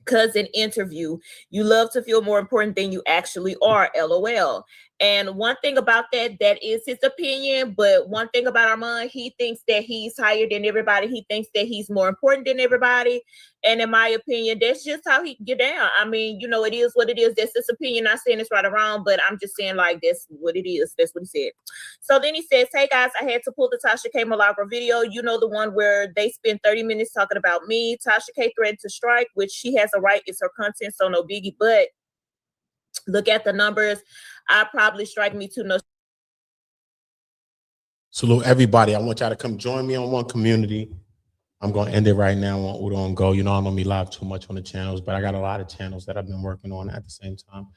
cousin interview. You love to feel more important than you actually are, LOL. And one thing about that is his opinion, but one thing about Armon, he thinks that he's higher than everybody. He thinks that he's more important than everybody. And in my opinion, that's just how he get down. I mean, it is what it is. That's his opinion. Not saying it's right or wrong, but I'm just saying, like, that's what it is. That's what he said. So then he says, hey guys, I had to pull the Tasha K Milagro video. The one where they spend 30 minutes talking about me. Tasha K threatened to strike, which she has a right. It's her content, so no biggie. But look at the numbers. I probably strike me too. No. Salute everybody. I want y'all to come join me on One Community. I'm going to end it right now on Udo and Go. I don't know me live too much on the channels, but I got a lot of channels that I've been working on at the same time.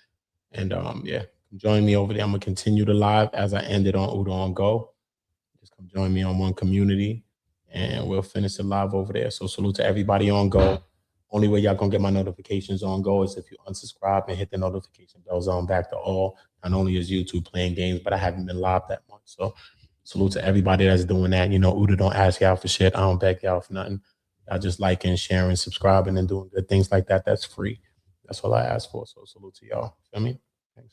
And yeah, join me over there. I'm going to continue the live as I end it on Udo and Go. Just come join me on One Community and we'll finish the live over there. So salute to everybody on Go. Only way y'all gonna get my notifications on Go is if you unsubscribe and hit the notification bells on back to all. Not only is YouTube playing games, but I haven't been live that much. So salute to everybody that's doing that. Udo don't ask y'all for shit. I don't beg y'all for nothing. Y'all just liking, sharing, subscribing, and doing good things like that. That's free. That's all I ask for. So salute to y'all. Feel me? Thanks.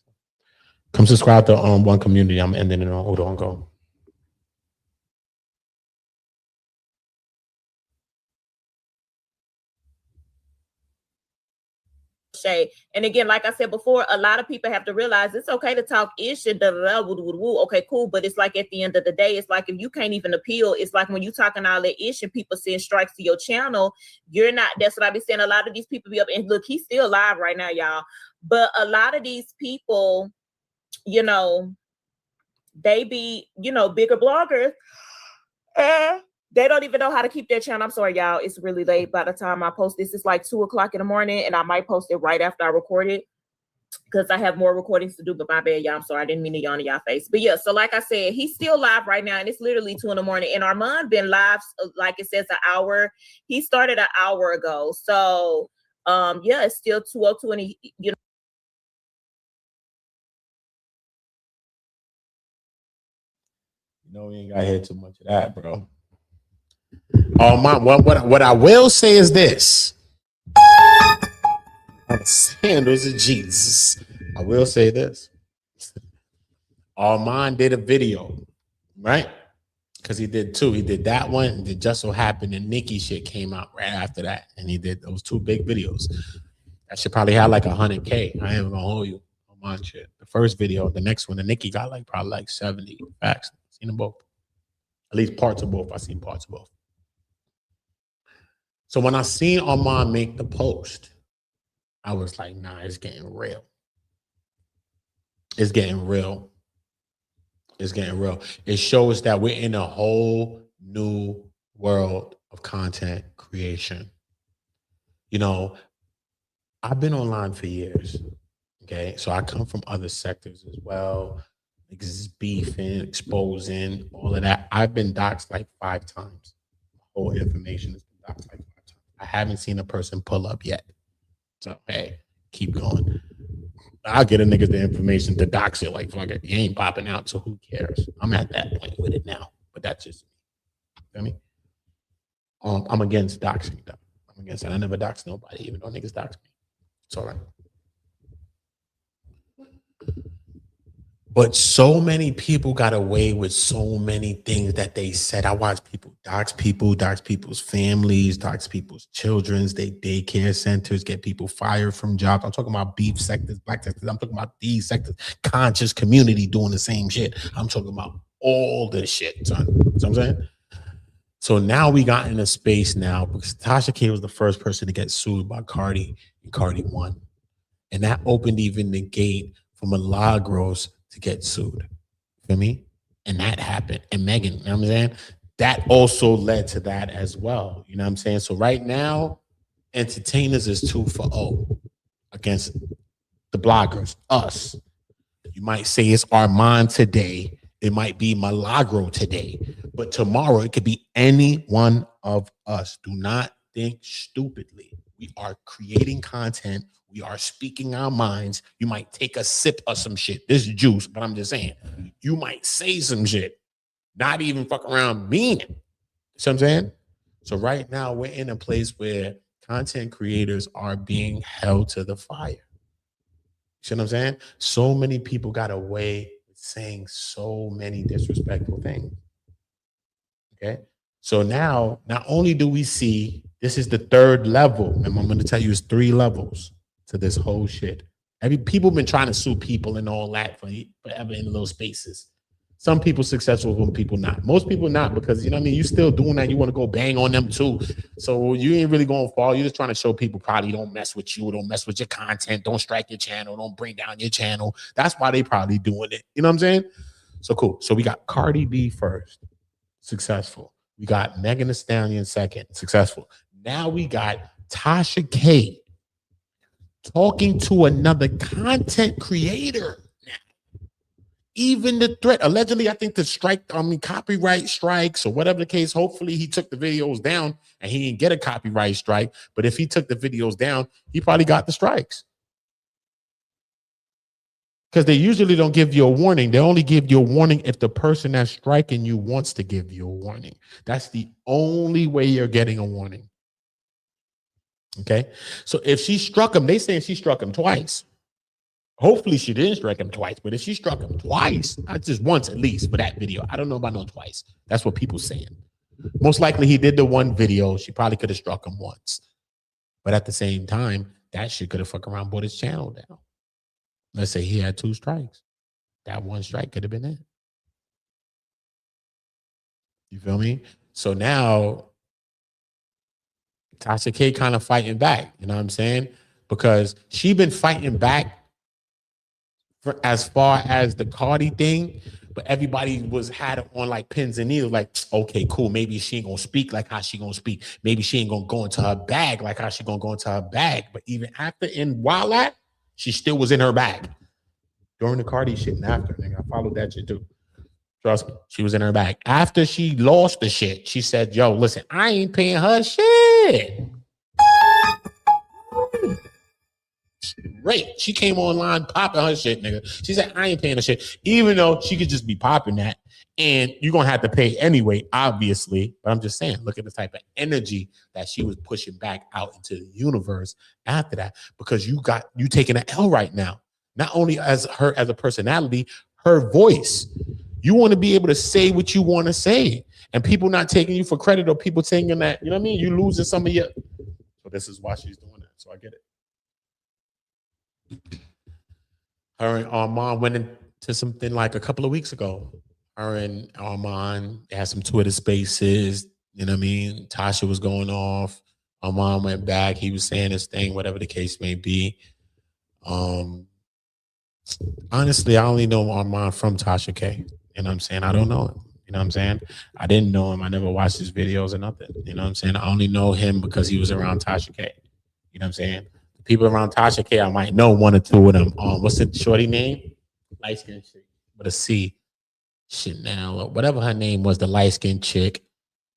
Come subscribe to One Community. I'm ending it on Udo and Go. And again, like I said before, a lot of people have to realize it's okay to talk ish and okay, cool. But it's like at the end of the day, it's like if you can't even appeal, it's like when you talking all that ish and people send strikes to your channel, you're not. That's what I be saying. A lot of these people be up and look, he's still live right now, y'all. But a lot of these people, they be, bigger bloggers. They don't even know how to keep their channel. I'm sorry, y'all. It's really late. By the time I post this, it's like 2:00 in the morning, and I might post it right after I record it because I have more recordings to do. But my bad, y'all. I'm sorry. I didn't mean to yawn in y'all face. But yeah, so like I said, he's still live right now, and it's literally 2 in the morning. And Armon been live, like it says, an hour. He started an hour ago. So yeah, it's still 2:02, and he, we ain't got to hear too much of that, bro. What I will say is this. Sandals of Jesus. I will say this. Armon did a video, right? Because he did two. He did that one, and it just so happened and Nicki shit came out right after that. And he did those 2 big videos. That should probably have like 100K. I ain't gonna hold you. Armon shit. The first video, the next one, the Nicki got like probably like 70 facts. Seen them both. At least parts of both. I seen parts of both. So when I seen Armon make the post, I was like, nah, it's getting real. It's getting real. It's getting real. It shows that we're in a whole new world of content creation. I've been online for years. Okay. So I come from other sectors as well. Like beefing, exposing, all of that. I've been doxxed like 5 times. My whole information has been doxxed like 5 times. I haven't seen a person pull up yet. So, hey, keep going. I'll get a nigga the information to dox it. Like, fuck it, he ain't popping out, so who cares? I'm at that point with it now. But that's just me. I'm against doxing though. I'm against it. I never dox nobody, even though niggas dox me. It's all right. But so many people got away with so many things that they said. I watch people, dox people's families, dox people's children's, they daycare centers, get people fired from jobs. I'm talking about beef sectors, black sectors. I'm talking about these sectors, conscious community doing the same shit. I'm talking about all this shit, son. You know what I'm saying? So now we got in a space now because Tasha K was the first person to get sued by Cardi, and Cardi won. And that opened even the gate for Milagros to get sued. Feel me? And that happened. And Megan, you know what I'm saying? That also led to that as well. You know what I'm saying? So right now, entertainers is 2-0 against the bloggers, us. You might say it's Armon today. It might be Milagro today. But tomorrow, it could be any one of us. Do not think stupidly. We are creating content. We are speaking our minds. You might take a sip of some shit. This is juice, but I'm just saying. You might say some shit, not even fuck around mean it. See what I'm saying? So right now, we're in a place where content creators are being held to the fire. See what I'm saying? So many people got away with saying so many disrespectful things. Okay? So now, not only do we see, this is the third level, and I'm going to tell you it's 3 levels to this whole shit. People been trying to sue people and all that forever in little spaces. Some people successful, some people not. Most people not, because you know what I mean, you still doing that. You want to go bang on them too. So you ain't really going to fall. You're just trying to show people probably don't mess with you, don't mess with your content, don't strike your channel, don't bring down your channel. That's why they probably doing it. You know what I'm saying? So cool. So we got Cardi B first, successful. We got Megan Thee Stallion second, successful. Now we got Tasha K talking to another content creator. Even the threat, allegedly, I think the copyright strikes or whatever the case, hopefully he took the videos down and he didn't get a copyright strike. But if he took the videos down, he probably got the strikes. Because they usually don't give you a warning. They only give you a warning if the person that's striking you wants to give you a warning. That's the only way you're getting a warning. Okay, so if she struck him, they saying she struck him twice. Hopefully she didn't strike him twice, but if she struck him twice, not just once at least for that video, I don't know about no twice. That's what people saying. Most likely he did the one video. She probably could have struck him once, but at the same time, that shit could have fuck around, brought his channel down. Let's say he had 2 strikes. That one strike could have been it. You feel me? So now Tasha K kind of fighting back, you know what I'm saying? Because she been fighting back for as far as the Cardi thing, but everybody had it on like pins and needles, like, okay, cool, maybe she ain't gonna speak like how she gonna speak. Maybe she ain't gonna go into her bag like how she gonna go into her bag. But even after in Wild At, she still was in her bag. During the Cardi shit and after, nigga, I followed that shit too. Trust me, she was in her bag. After she lost the shit, she said, yo, listen, I ain't paying her shit. Great. She came online popping her shit, nigga. She said, I ain't paying her shit. Even though she could just be popping that. And you're going to have to pay anyway, obviously. But I'm just saying, look at the type of energy that she was pushing back out into the universe after that. Because you taking an L right now. Not only as her as a personality, her voice. You want to be able to say what you want to say. And people not taking you for credit or people saying that, you know what I mean? You losing some of your... So this is why she's doing that. So I get it. Her and Armon went into something like a couple of weeks ago. Her and Armon had some Twitter spaces. You know what I mean? Tasha was going off. Armon went back. He was saying his thing, whatever the case may be. Honestly, I only know Armon from Tasha K. You know what I'm saying? I don't know him. You know what I'm saying? I didn't know him. I never watched his videos or nothing. You know what I'm saying? I only know him because he was around Tasha K. You know what I'm saying? The people around Tasha K, I might know 1 or 2 of them. What's the shorty name? Light-skinned chick with a C. Chanel or whatever her name was, the light-skinned chick.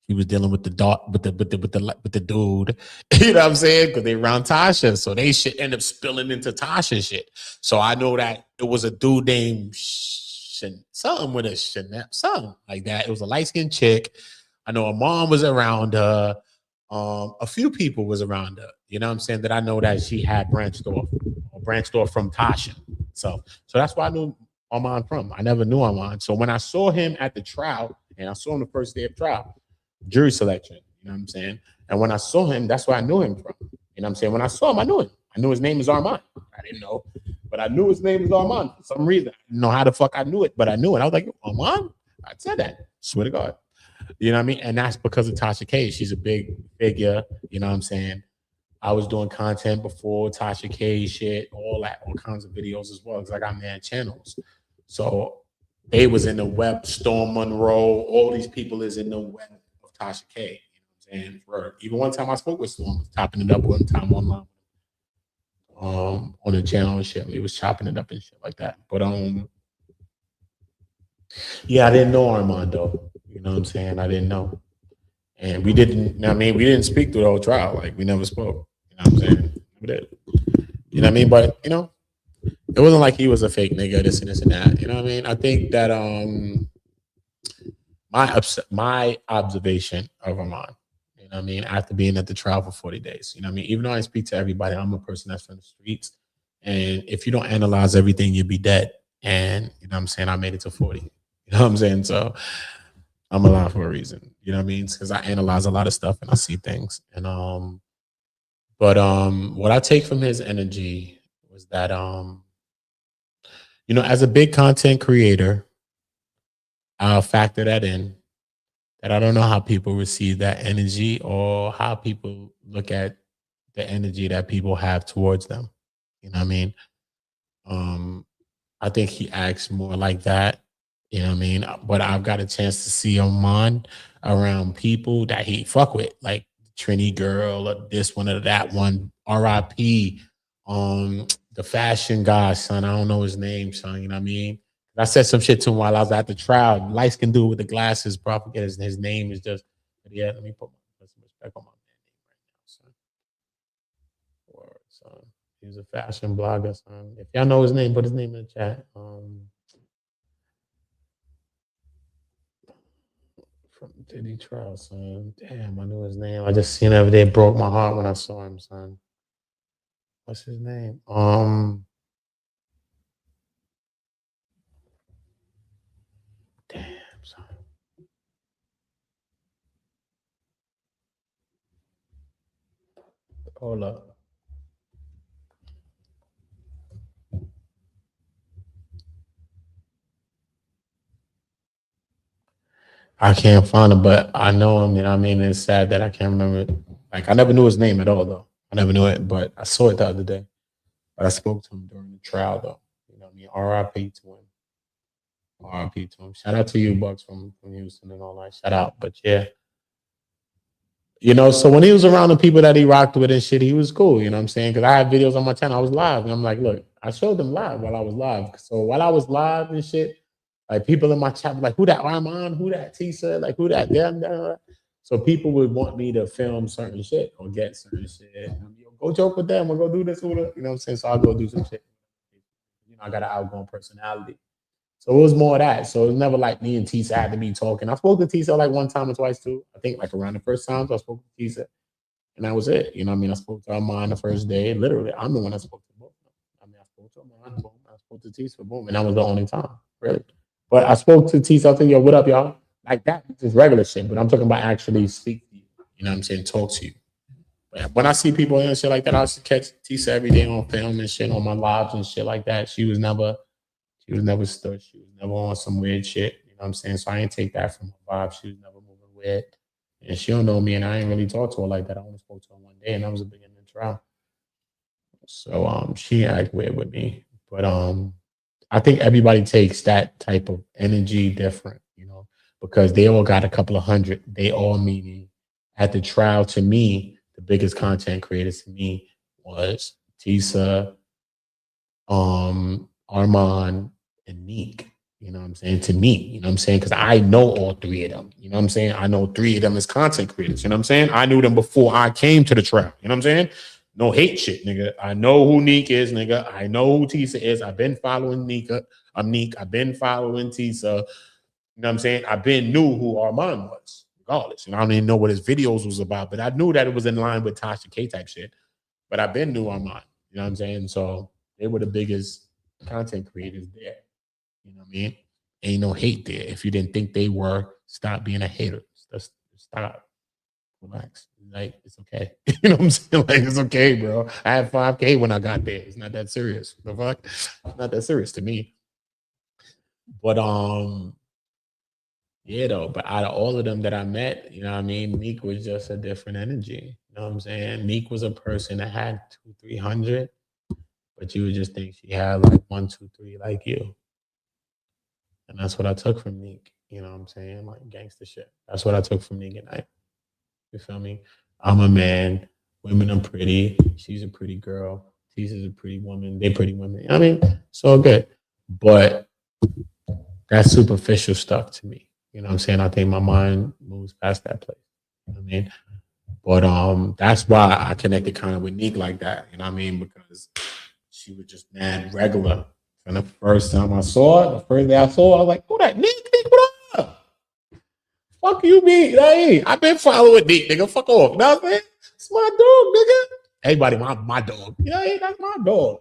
he was dealing with the dude. You know what I'm saying? Because they around Tasha, so they shit end up spilling into Tasha shit. So I know that it was a dude named something with a Chanel, something like that. It was a light skinned chick. I know her mom was around her. A few people was around her. You know what I'm saying? That I know that she had branched off from Tasha. So that's why I knew Armon from. I never knew Armon. So when I saw him at the trial, and I saw him the first day of trial, jury selection, you know what I'm saying? And when I saw him, that's where I knew him from. You know what I'm saying? When I saw him, I knew him. I knew his name is Armon. I didn't know, but I knew his name was Armon for some reason. I didn't know how the fuck I knew it, but I knew it. I was like, Armon? I said that. Swear to God. You know what I mean? And that's because of Tasha K. She's a big figure. You know what I'm saying? I was doing content before Tasha K shit, all kinds of videos as well, because I got mad channels. So they was in the web, Storm Monroe, all these people is in the web of Tasha K. You know what I'm saying? Even one time I spoke with Storm, was chopping it up one time online on the channel and shit. He was chopping it up and shit like that. But yeah, I didn't know Armando. You know what I'm saying? I didn't know. And we didn't speak through the whole trial. Like, we never spoke. You know what I'm saying? We did. You know what I mean? But, you know, it wasn't like he was a fake nigga, this and this and that. You know what I mean? I think that my observation of Armon, you know what I mean, after being at the trial for 40 days, you know what I mean? Even though I speak to everybody, I'm a person that's from the streets. And if you don't analyze everything, you'll be dead. And, you know what I'm saying, I made it to 40. You know what I'm saying? So I'm alive for a reason. You know what I mean? Because I analyze a lot of stuff and I see things. And but what I take from his energy was that you know, as a big content creator, I'll factor that in. That I don't know how people receive that energy or how people look at the energy that people have towards them. You know what I mean? I think he acts more like that. You know what I mean? But I've got a chance to see Armon around people that he fuck with, like Trini girl or this one or that one, R.I.P. The fashion guy, son. I don't know his name, son. You know what I mean? I said some shit to him while I was at the trial. Light skin dude with the glasses, bro. I forget his name is just, yeah, let me put some respect on my man right now, son. Word, son. He's a fashion blogger, son. If y'all know his name, put his name in the chat. From Diddy trial, son. Damn, I knew his name. I just seen every day. Broke my heart when I saw him, son. What's his name? Damn, son. Hold up. I can't find him, but I know him. You know what I mean? It's sad that I can't remember it. Like, I never knew his name at all, though. I never knew it, but I saw it the other day. But I spoke to him during the trial, though. You know what I mean? R.I.P. to him. R.I.P. to him. Shout out to you, Bucks, from Houston and all that. Shout out. But yeah. You know, so when he was around the people that he rocked with and shit, he was cool. You know what I'm saying? Because I had videos on my channel. I was live. And I'm like, look, I showed them live while I was live. So while I was live and shit, like, people in my chat were like, who that Armon? Who that Tisa? Like, who that them? So people would want me to film certain shit or get certain shit. Go joke with them or go do this. You know what I'm saying? So I'll go do some shit. You know, I got an outgoing personality. So it was more of that. So it was never like me and Tisa had to be talking. I spoke to Tisa like one time or twice too. I think like around the first time I spoke to Tisa. And that was it. You know what I mean? I spoke to Armon the first day. Literally, I'm the one that spoke to both of them. I mean, I spoke to Armon, boom. I spoke to Tisa, boom. And that was the only time, really. But I spoke to Tisa. I said, yo, what up, y'all? Like that, just regular shit. But I'm talking about actually speak to you. You know what I'm saying? Talk to you. But when I see people and shit like that, I catch Tisa every day on film and shit, on my lives and shit like that. She was never stood. She was never on some weird shit. You know what I'm saying? So I ain't take that from her vibe. She was never moving weird. And she don't know me, and I ain't really talked to her like that. I only spoke to her one day, and that was the beginning of the trial. So she act weird with me. But I think everybody takes that type of energy different, you know, because they all got a couple of hundred. They all meaning at the trial. To me, the biggest content creators to me was Tisa, Armon, and Neek. You know what I'm saying? To me, you know what I'm saying? Because I know all three of them. You know what I'm saying? I know three of them as content creators. You know what I'm saying? I knew them before I came to the trial. You know what I'm saying? No hate shit, nigga. I know who Neek is, nigga. I know who Tisa is. I've been following Neek. I've been following Tisa. You know what I'm saying? I've been knew who Armon was, regardless. And I don't even know what his videos was about, but I knew that it was in line with Tasha K type shit. But I've been knew Armon. You know what I'm saying? So they were the biggest content creators there. You know what I mean? Ain't no hate there. If you didn't think they were, stop being a hater. Just stop. Relax. Like, it's okay. You know what I'm saying? Like, it's okay, bro. I had 5K when I got there. It's not that serious. The fuck? It's not that serious to me. But yeah, though. But out of all of them that I met, you know what I mean? Neek was just a different energy. You know what I'm saying? Neek was a person that had 200-300, but you would just think she had like 1, 2, 3 like you. And that's what I took from Neek. You know what I'm saying? Like gangster shit. That's what I took from Neek at night. You feel me? I'm a man. Women are pretty. She's a pretty girl. Teasa's a pretty woman. They pretty women. I mean, it's all good. But that's superficial stuff to me. You know what I'm saying? I think my mind moves past that place. You know what I mean? But that's why I connected kind of with Neek like that. You know what I mean? Because she was just mad regular. And the first time I saw it, the first day I saw it, I was like, who that? Neek, what up? Fuck you, me. Hey, I've been following Neek, nigga. Fuck off. You know what I'm saying? It's my dog, nigga. Everybody, my dog. Yeah, that's my dog.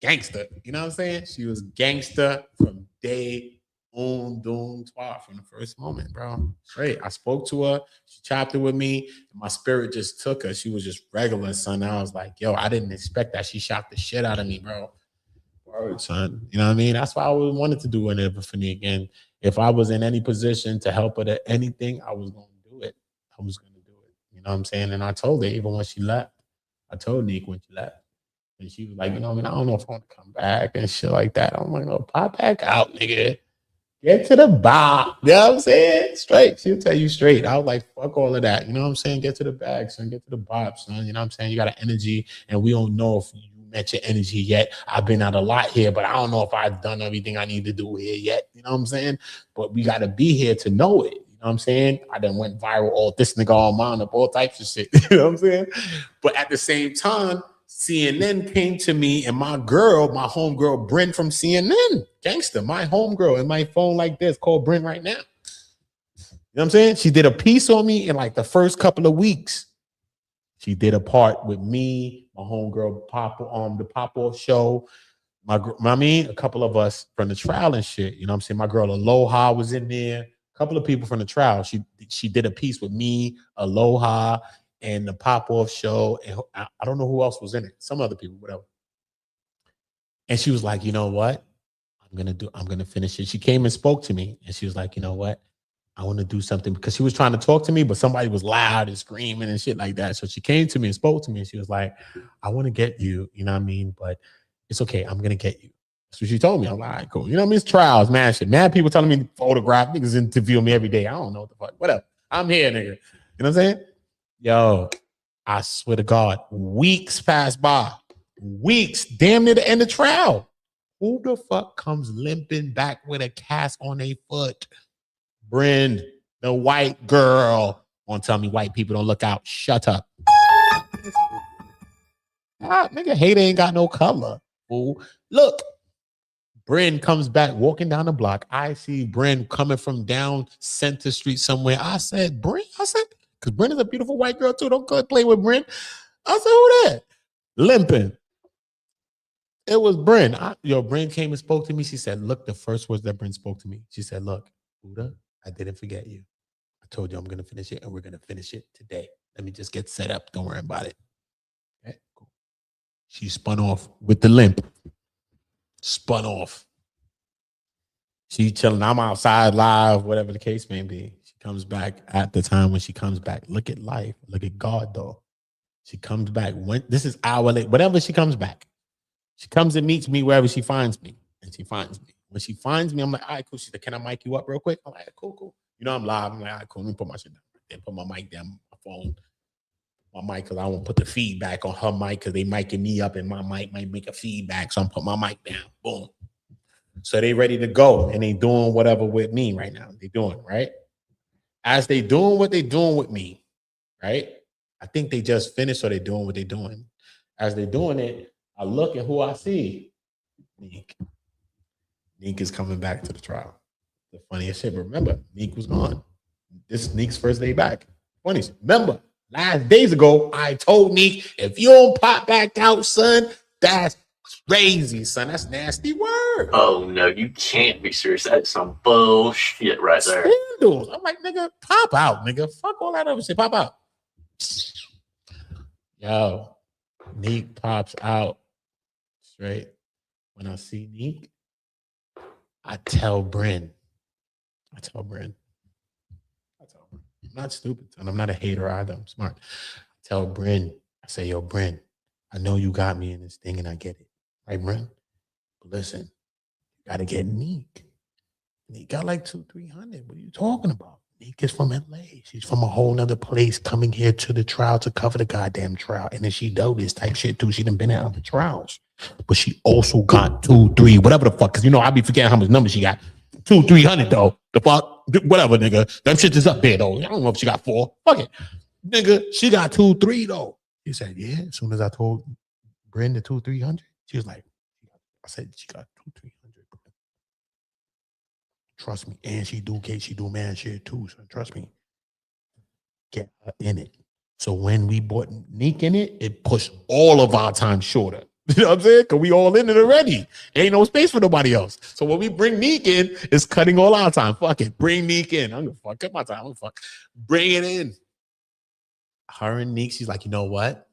Gangster. You know what I'm saying? She was gangster from day on, from the first moment, bro. Straight. I spoke to her. She chopped it with me. My spirit just took her. She was just regular, son. I was like, yo, I didn't expect that. She shot the shit out of me, bro. Word, son. You know what I mean? That's why I always wanted to do an for Neek. And if I was in any position to help her to anything, I was going to do it. I was going to do it. You know what I'm saying? And I told her, even when she left, I told Neek when she left. And she was like, you know what I mean? I don't know if I want to come back and shit like that. I'm like, no, pop back out, nigga. Get to the bar. You know what I'm saying? Straight. She'll tell you straight. I was like, fuck all of that. You know what I'm saying? Get to the bag, son. Get to the bob, son. You know what I'm saying? You got an energy, and we don't know if you met your energy yet. I've been out a lot here, but I don't know if I've done everything I need to do here yet. You know what I'm saying? But we got to be here to know it. You know what I'm saying? I done went viral, all this nigga all mine up, all types of shit. You know what I'm saying? But at the same time, CNN came to me, and my homegirl, Bryn from CNN, gangster, my homegirl, in my phone like this, called Bryn right now. You know what I'm saying? She did a piece on me in like the first couple of weeks. She did a part with me, my homegirl, the Pop-Off show. A couple of us from the trial and shit. You know what I'm saying? My girl Aloha was in there. A couple of people from the trial. She did a piece with me, Aloha, and the Pop-Off show. And I don't know who else was in it. Some other people, whatever. And she was like, you know what? I'm gonna finish it. She came and spoke to me, and she was like, you know what? I want to do something, because she was trying to talk to me, but somebody was loud and screaming and shit like that. So she came to me and spoke to me, and she was like, I want to get you, you know what I mean? But it's okay. I'm going to get you. That's what she told me. I'm like, all right, cool. You know what I mean? It's trials, man. Shit. Mad people telling me to photograph. Niggas interview me every day. I don't know what the fuck. Whatever. I'm here, nigga. You know what I'm saying? Yo, I swear to God, weeks pass by. Weeks, damn near the end of trial. Who the fuck comes limping back with a cast on a foot? Bryn, the white girl. Won't tell me white people don't look out. Shut up. Nigga, hate ain't got no color. Fool. Look, Bryn comes back walking down the block. I see Bryn coming from down Center Street somewhere. I said, Bryn? Because Bryn is a beautiful white girl too. Don't go play with Bryn. I said, who that? Limping. It was Bryn. Bryn came and spoke to me. She said, look, the first words that Bryn spoke to me. She said, look, Buddha, I didn't forget you. I told you I'm going to finish it, and we're going to finish it today. Let me just get set up. Don't worry about it. Okay, cool. She spun off with the limp. Spun off. She chilling. I'm outside live, whatever the case may be. She comes back at the time when she comes back. Look at life. Look at God, though. She comes back. This is hour late. Whenever she comes back. She comes and meets me wherever she finds me. And she finds me. When she finds me, I'm like, all right, cool. She said, can I mic you up real quick? I'm like, cool. You know, I'm live. I'm like, all right, cool. Let me put my shit down. Then put my mic down, my phone. My mic, because I won't put the feedback on her mic, because they micing me up and my mic might make a feedback. So I'm putting my mic down. Boom. So they ready to go and they doing whatever with me right now. They doing, right? As they doing what they doing with me, right? I think they just finished or they doing what they doing. As they doing it, I look at who I see. Neek. Neek is coming back to the trial. The funniest shit. Remember, Neek was gone. This is Neek's first day back. Funny. Remember, last days ago, I told Neek, if you don't pop back out, son, that's crazy, son. That's nasty word. Oh no, you can't be serious. That is some bullshit right there. Scandals. I'm like, nigga, pop out, nigga. Fuck all that other shit. Pop out. Yo, Neek pops out. Straight. When I see Neek, I tell Bryn. I'm not stupid, and I'm not a hater either. I'm smart. I tell Bryn, I say, yo, Bryn, I know you got me in this thing, and I get it. Right, Bryn? But listen, you got to get Neek. Neek got like 200-300. What are you talking about? Neek is from LA. She's from a whole nother place coming here to the trial to cover the goddamn trial. And then she do this type shit too. She done been at other trials. But she also got 200-300, whatever the fuck. Because, I be forgetting how much numbers she got. 200-300 though. The fuck? Whatever, nigga. Them shit is up there though. I don't know if she got 4. Fuck it. Nigga, she got 200-300 though. He said, yeah. As soon as I told Brenda 200-300, she was like, I said, she got 200-300. Trust me. And she do man shit too. So trust me. Get her in it. So when we bought Neek in it, it pushed all of our time shorter. You know what I'm saying? Because we all in it already. Ain't no space for nobody else. So when we bring Neek in, it's cutting all our time. Fuck it. Bring Neek in. I'm going to fuck. Cut my time. I'm going to fuck. Bring it in. Her and Neek, she's like, you know what?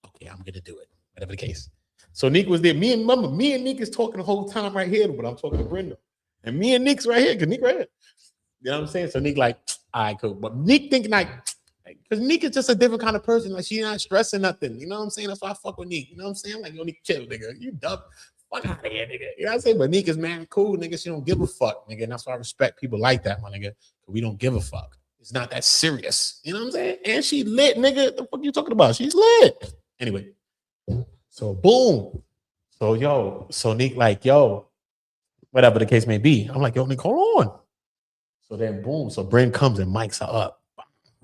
Okay, I'm going to do it. Whatever the case. So Neek was there. Me and Neek is talking the whole time right here, but I'm talking to Brenda. And me and Neek's right here, because Neek right here. You know what I'm saying? So Neek like, all right, cool. But Neek thinking like, because Neek is just a different kind of person. Like, she not stressing nothing. You know what I'm saying? That's why I fuck with Neek. You know what I'm saying? Like, yo, Neek, chill, nigga. You dumb. Fuck out of here, nigga. You know what I'm saying? But Neek is man cool, nigga. She don't give a fuck, nigga. And that's why I respect people like that, my nigga. We don't give a fuck. It's not that serious. You know what I'm saying? And she lit, nigga. The fuck you talking about? She's lit. Anyway. So, boom. So Neek like, yo, whatever the case may be. I'm like, yo, Neek, hold on. So then, boom. So Bryn comes and mics her up.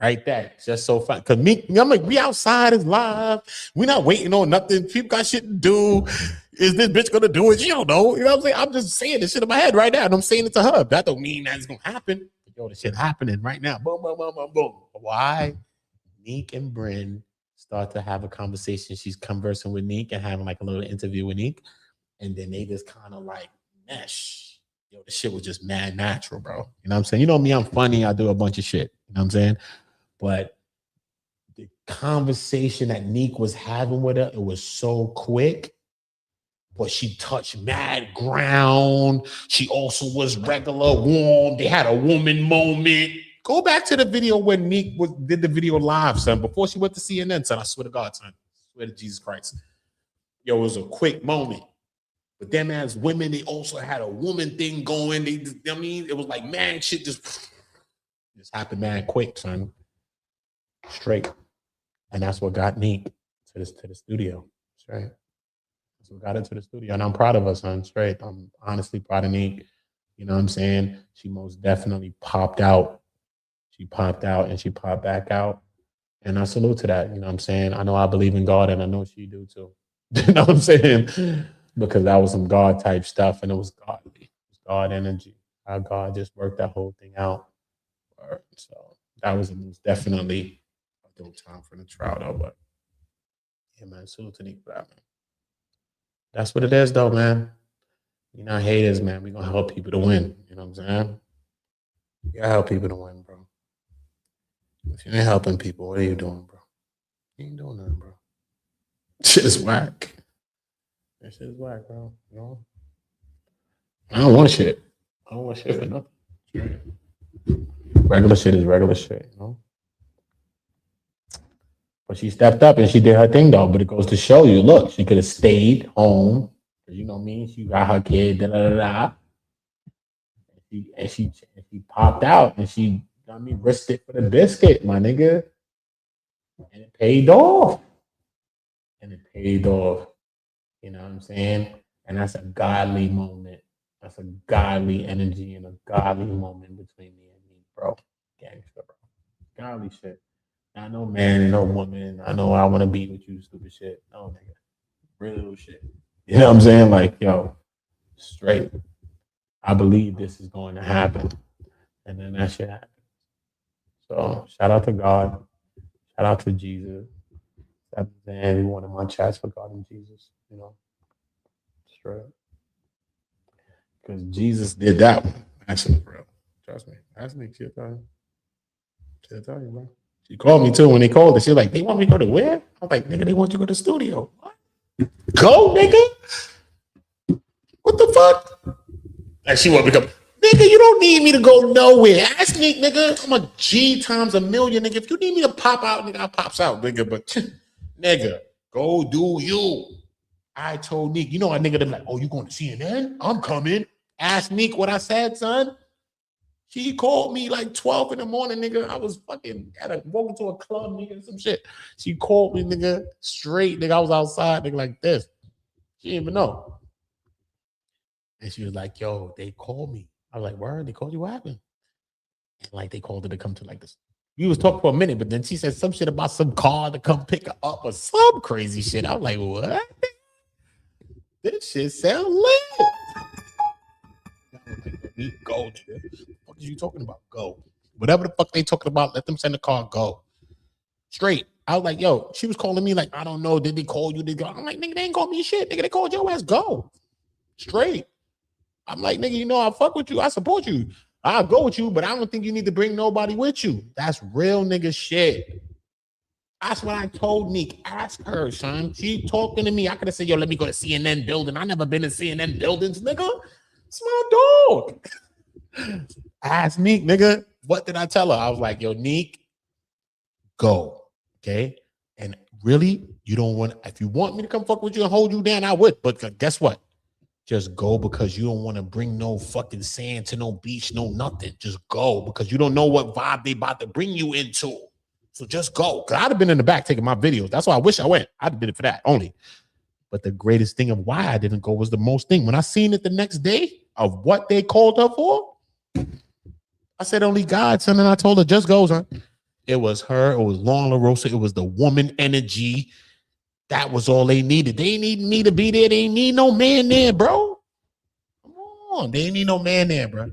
Right there. Just so fun. Because I'm like, we outside, it's live. We're not waiting on nothing. People got shit to do. Is this bitch going to do it? You don't know. You know what I'm saying? I'm just saying this shit in my head right now. And I'm saying it to her. That don't mean that it's going to happen. But yo, this shit happening right now. Boom, boom, boom, boom, boom. Why? Neek and Bryn start to have a conversation. She's conversing with Neek and having like a little interview with Neek. And then they just kind of like mesh. Yo, the shit was just mad natural, bro. You know what I'm saying? You know me, I'm funny. I do a bunch of shit. You know what I'm saying? But the conversation that Neek was having with her, it was so quick. But she touched mad ground. She also was regular warm. They had a woman moment. Go back to the video when Neek did the video live, son, before she went to CNN, son. I swear to God, son. I swear to Jesus Christ. Yo, it was a quick moment. But them as women, they also had a woman thing going. It was like, man, shit just happened mad quick, son. Straight. And that's what got Neek to the studio. Straight. That's what got her to the studio. And I'm proud of her, son. Straight. I'm honestly proud of Neek. You know what I'm saying? She most definitely popped out. She popped out and she popped back out. And I salute to that. You know what I'm saying? I know I believe in God and I know she do too. You know what I'm saying? Because that was some God type stuff and it was godly. It was God energy. How God just worked that whole thing out. So that was definitely a dope time for the trial though. But yeah, man, salute to Neek for that, man. That's what it is though, man. We're not haters, man. We're gonna help people to win. You know what I'm saying? You gotta help people to win, bro. If you ain't helping people, what are you doing, bro? You ain't doing nothing, bro. Shit is whack. That shit is whack, bro. You know? I don't want shit. I don't want shit for nothing. Regular shit is regular shit, you know? But she stepped up and she did her thing, though. But it goes to show you, look, she could have stayed home. You know what I mean? She got her kid, da-da-da-da. And she popped out and she, you know what I mean, risked it for the biscuit, my nigga. And it paid off. You know what I'm saying? And that's a godly moment That's a godly energy and a godly moment between me and me, bro. Gangster, bro. Godly shit. Not no man and no woman. I know I want to be with you, stupid shit. No, nigga. Real shit. You know what I'm saying? Like, yo, straight. I believe this is going to happen. And then that shit happened. So shout out to God. Shout out to Jesus. Shout out to every one of my chats for God and Jesus, you know. Straight. Because Jesus did that one. Actually, bro. Trust me. Ask me. She'll tell you. She'll tell you, bro. She called me too when they called her. She was like, they want me to go to where? I was like, nigga, they want you to go to the studio. What? Go, nigga. What the fuck? Like she want me to go. Nigga, you don't need me to go nowhere. Ask Nick, nigga. I'm a G times a million, nigga. If you need me to pop out, nigga, I pops out, nigga. But nigga, go do you. I told Nick, you know, a nigga them like, oh, you going to CNN? I'm coming. Ask Nick what I said, son. She called me like 12 in the morning, nigga. I was fucking walking to a club, nigga, some shit. She called me, nigga, straight, nigga. I was outside, nigga, like this. She didn't even know. And she was like, yo, they called me. I was like, word, they called you, what happened? And like they called her to come to like this. We was talking for a minute, but then she said some shit about some car to come pick her up or some crazy shit. I was like, what? This shit sound lit. Go, nigga. What are you talking about? Go. Whatever the fuck they talking about, let them send the car, go. Straight. I was like, yo, she was calling me like, I don't know, did they call you? I'm like, nigga, they ain't call me shit. Nigga, they called your ass, go. Straight. I'm like, nigga, you know, I fuck with you. I support you. I'll go with you, but I don't think you need to bring nobody with you. That's real nigga shit. That's what I told Nick. Ask her, son. She talking to me. I could have said, yo, let me go to CNN building. I never been in CNN buildings, nigga. It's my dog. Ask Nick, nigga. What did I tell her? I was like, yo, Nick, go. Okay? And really, you don't want, if you want me to come fuck with you and hold you down, I would. But guess what? Just go because you don't want to bring no fucking sand to no beach, no nothing. Just go because you don't know what vibe they about to bring you into. So just go. Because I'd have been in the back taking my videos. That's why I wish I went. I did it for that only. But the greatest thing of why I didn't go was the most thing. When I seen it the next day of what they called her for, I said, only God, son. And I told her, just go, son. It was her. It was Long LaRosa. It was the woman energy. That was all they needed. They need me to be there. They ain't need no man there, bro. Come on. They ain't need no man there, bro.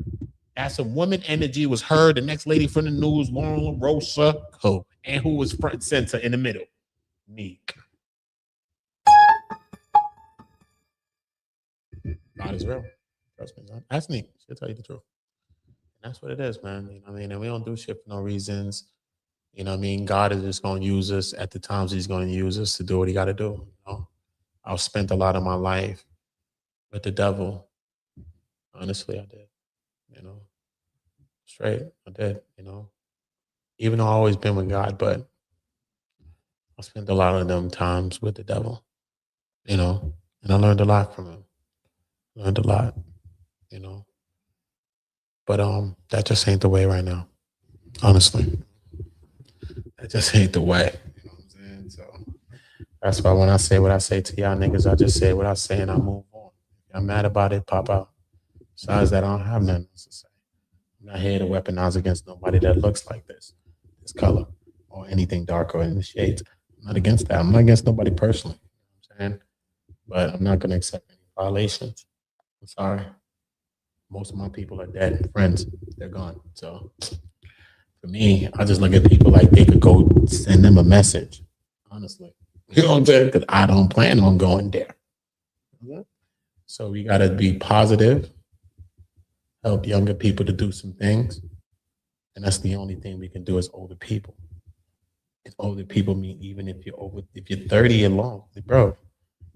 That's some woman energy. Was her, the next lady from the news, Long LaRosa, and who was front and center in the middle? Meek. God is real. Trust me, son. Ask Meek. She'll tell you the truth. And that's what it is, man. You know what I mean? And we don't do shit for no reasons. You know what I mean? God is just going to use us at the times he's going to use us to do what he got to do. You know? I've spent a lot of my life with the devil. Honestly, I did. You know? Straight, I did, you know? Even though I've always been with God, but I spent a lot of them times with the devil, you know? And I learned a lot from him. Learned a lot, you know? But that just ain't the way right now, honestly. That just ain't the way. You know what I'm saying? So that's why when I say what I say to y'all niggas, I just say what I say and I move on. If I'm mad about it, pop out. Besides that, I don't have nothing else to say. I'm not here to weaponize against nobody that looks like this color, or anything darker in the shades. I'm not against that. I'm not against nobody personally. You know what I'm saying? But I'm not going to accept any violations. I'm sorry. Most of my people are dead. Friends, they're gone. So for me, I just look at people like they could go send them a message, honestly. You know what I'm saying? Because I don't plan on going there. So we got to be positive, help younger people to do some things. And that's the only thing we can do as older people. And older people mean even if you're 30 years long, bro,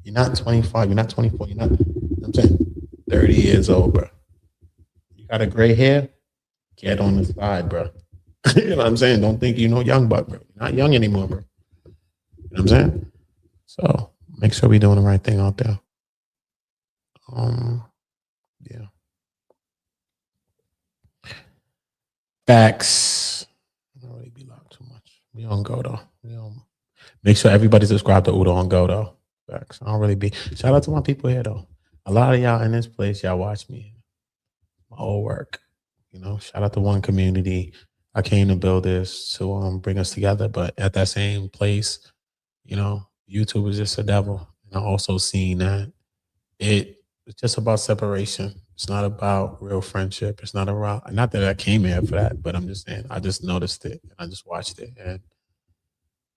you're not 25, you're not 24, you're not, you know what I'm saying, 30 years old, bro. You got a gray hair, get on the side, bro. You know what I'm saying? Don't think you know young buck, bro. You're not young anymore, bro. You know what I'm saying? So make sure we're doing the right thing out there. Yeah. Facts. I don't really be locked too much. We don't go though. We don't. Make sure everybody subscribe to Udo on Go though. Facts. I don't really be. Shout out to my people here though. A lot of y'all in this place, y'all watch me. my old work. You know, shout out to One Community. I came to build this to bring us together, but at that same place, you know, YouTube is just a devil. And I also seen that it's just about separation. It's not about real friendship. It's not about, not that I came here for that, but I'm just saying, I just noticed it and I just watched it. And,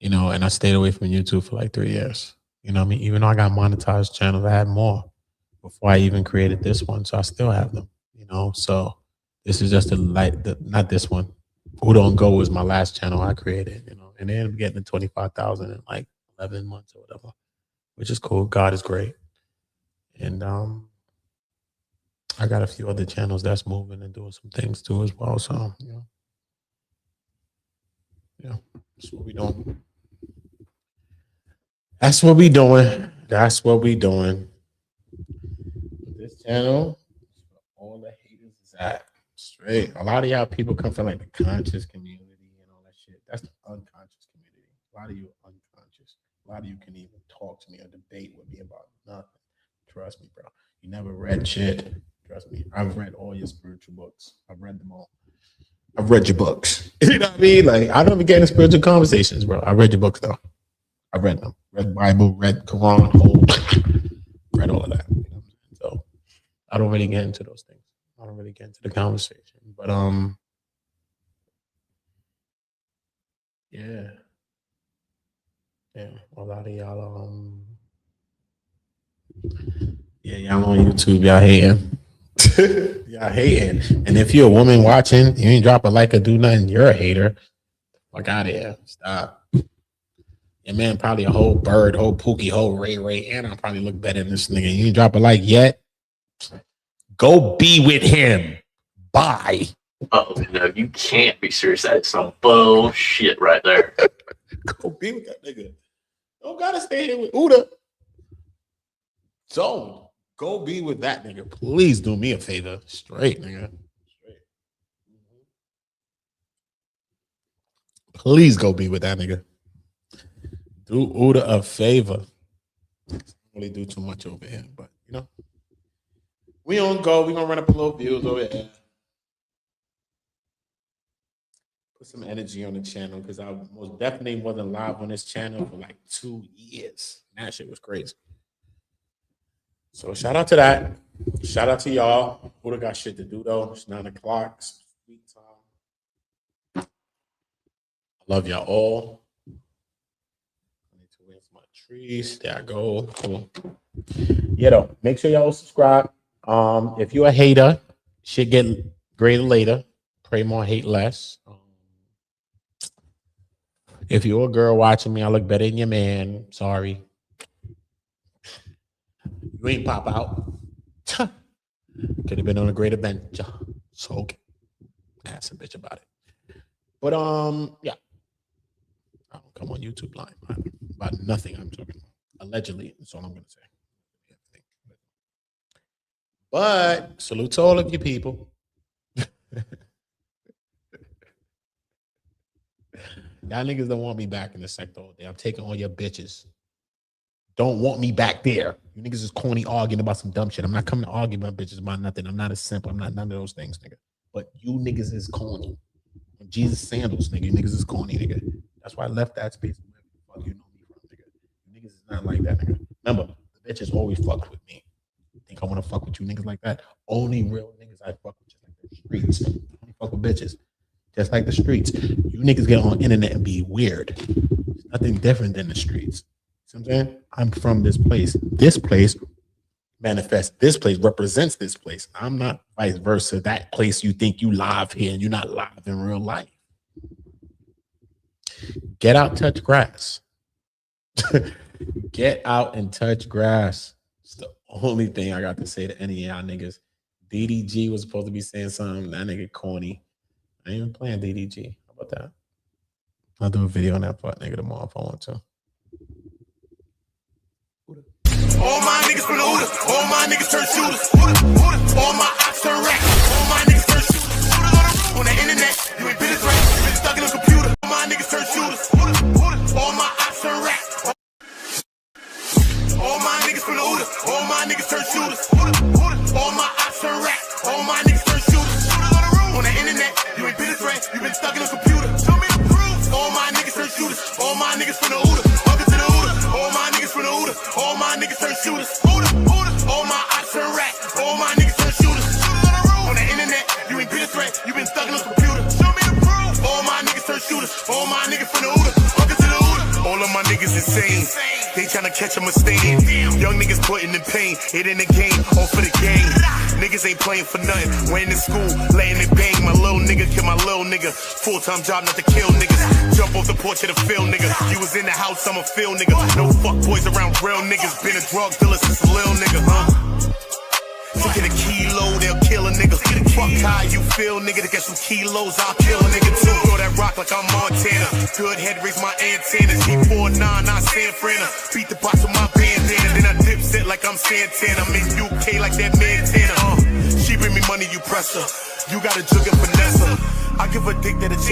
you know, and I stayed away from YouTube for like 3 years. You know what I mean? Even though I got monetized channels, I had more before I even created this one. So I still have them, you know? So this is just not this one. Who Don't Go was my last channel I created, you know, and they ended up getting to 25,000 in like 11 months or whatever, which is cool. God is great. And I got a few other channels that's moving and doing some things too as well. So, you know, yeah, that's what we doing. That's what we doing. That's what we doing. This channel, all the haters is at. Straight. A lot of y'all people come from like the conscious community and all that shit. That's the unconscious community. A lot of you are unconscious. A lot of you can even talk to me or debate with me about nothing. Trust me, bro. You never read shit. Trust me. I've read all your spiritual books. I've read them all. I've read your books. You know what I mean? Like, I don't even get in spiritual conversations, bro. I read your books though. I read them. Read Bible, read Quran, read all of that. You know? So I don't really get into those things. I don't really get into the conversation, but yeah, a lot of y'all y'all on YouTube, y'all hating, y'all hating, and if you're a woman watching, you ain't drop a like or do nothing, you're a hater. Fuck out of here, stop. Your man probably a whole bird, whole Pookie, whole Ray, and I'll probably look better than this nigga. You ain't drop a like yet. Go be with him. Bye. Oh, no, you can't be serious. That's some bullshit right there. Go be with that nigga. Don't gotta stay here with Uda. So, go be with that nigga. Please do me a favor. Straight, nigga. Straight. Please go be with that nigga. Do Uda a favor. I don't really do too much over here, but, you know. We on go. We gonna run up a little views over here. Put some energy on the channel because I most definitely wasn't live on this channel for like 2 years. That shit was crazy. So shout out to that. Shout out to y'all. Who got shit to do though? It's 9 o'clock. Sweet time. I love y'all all. I need to rinse my trees. There I go. Cool. Yeah though. Make sure y'all subscribe. If you're a hater, shit get greater later. Pray more, hate less. If you're a girl watching me, I look better than your man. Sorry. You ain't pop out. Could have been on a great adventure. So okay. Ask a bitch about it. But yeah. I don't come on YouTube line about nothing I'm talking about. Allegedly, that's all I'm gonna say. But salute to all of you people. Y'all niggas don't want me back in the sector all day. I'm taking all your bitches. Don't want me back there. You niggas is corny arguing about some dumb shit. I'm not coming to argue about bitches about nothing. I'm not a simp. I'm not none of those things, nigga. But you niggas is corny. Jesus sandals, nigga. You niggas is corny, nigga. That's why I left that space. Fuck you know me from, nigga. You niggas is not like that, nigga. Remember, the bitches always fucked with me. Think I want to fuck with you niggas like that? Only real niggas I fuck with, just like the streets. I only fuck with bitches, just like the streets. You niggas get on the internet and be weird. It's nothing different than the streets. See what I'm saying? I'm from this place. This place manifests. This place represents this place. I'm not vice versa. That place you think you live here and you're not live in real life. Get out, touch grass. Get out and touch grass. It's the only thing I got to say to any of y'all niggas. DDG was supposed to be saying something. That nigga corny. I ain't even playing DDG. How about that? I'll do a video on that part, nigga, tomorrow if I want to. All my niggas from the Uda. All my niggas turn shooters. All my ops turn rap. All my niggas turn shooters. On the internet, you ain't been this right. You been stuck in a computer. All my niggas turn shooters. All my ops turn rap. All my niggas from the Uda. All my niggas turn shooters. All my ops turn rap. All my niggas turn shooters. shooters. All my ops turn rat. All my niggas turn shooters. On the internet, you ain't been a threat. You been thugging on computer. Show me the proof. All my niggas turn shooters. All my niggas from the Uda. Welcome to the Uda. All of my niggas insane. They tryna catch 'em a stain. Young niggas putting in pain. It in the game, all for the game. Niggas ain't playing for nothing. Went in school, laying in bang. My little nigga kill my little nigga. Full-time job not to kill niggas. Jump off the porch of the field, nigga. You was in the house, I'm a field nigga. No fuck boys around real niggas. Been a drug dealer since a little nigga, huh? To get a kilo, they'll kill a nigga. Fuck how you feel, nigga. To get some kilos, I'll kill a nigga too. Throw that rock like I'm Montana. Good head, raise my antennas. G49, not San Fran. Beat the box with my bandana. Then I dip set like I'm Santana. I'm in UK like that Montana. She bring me money, you press her. You got a jug and finesse her. I give a dick that a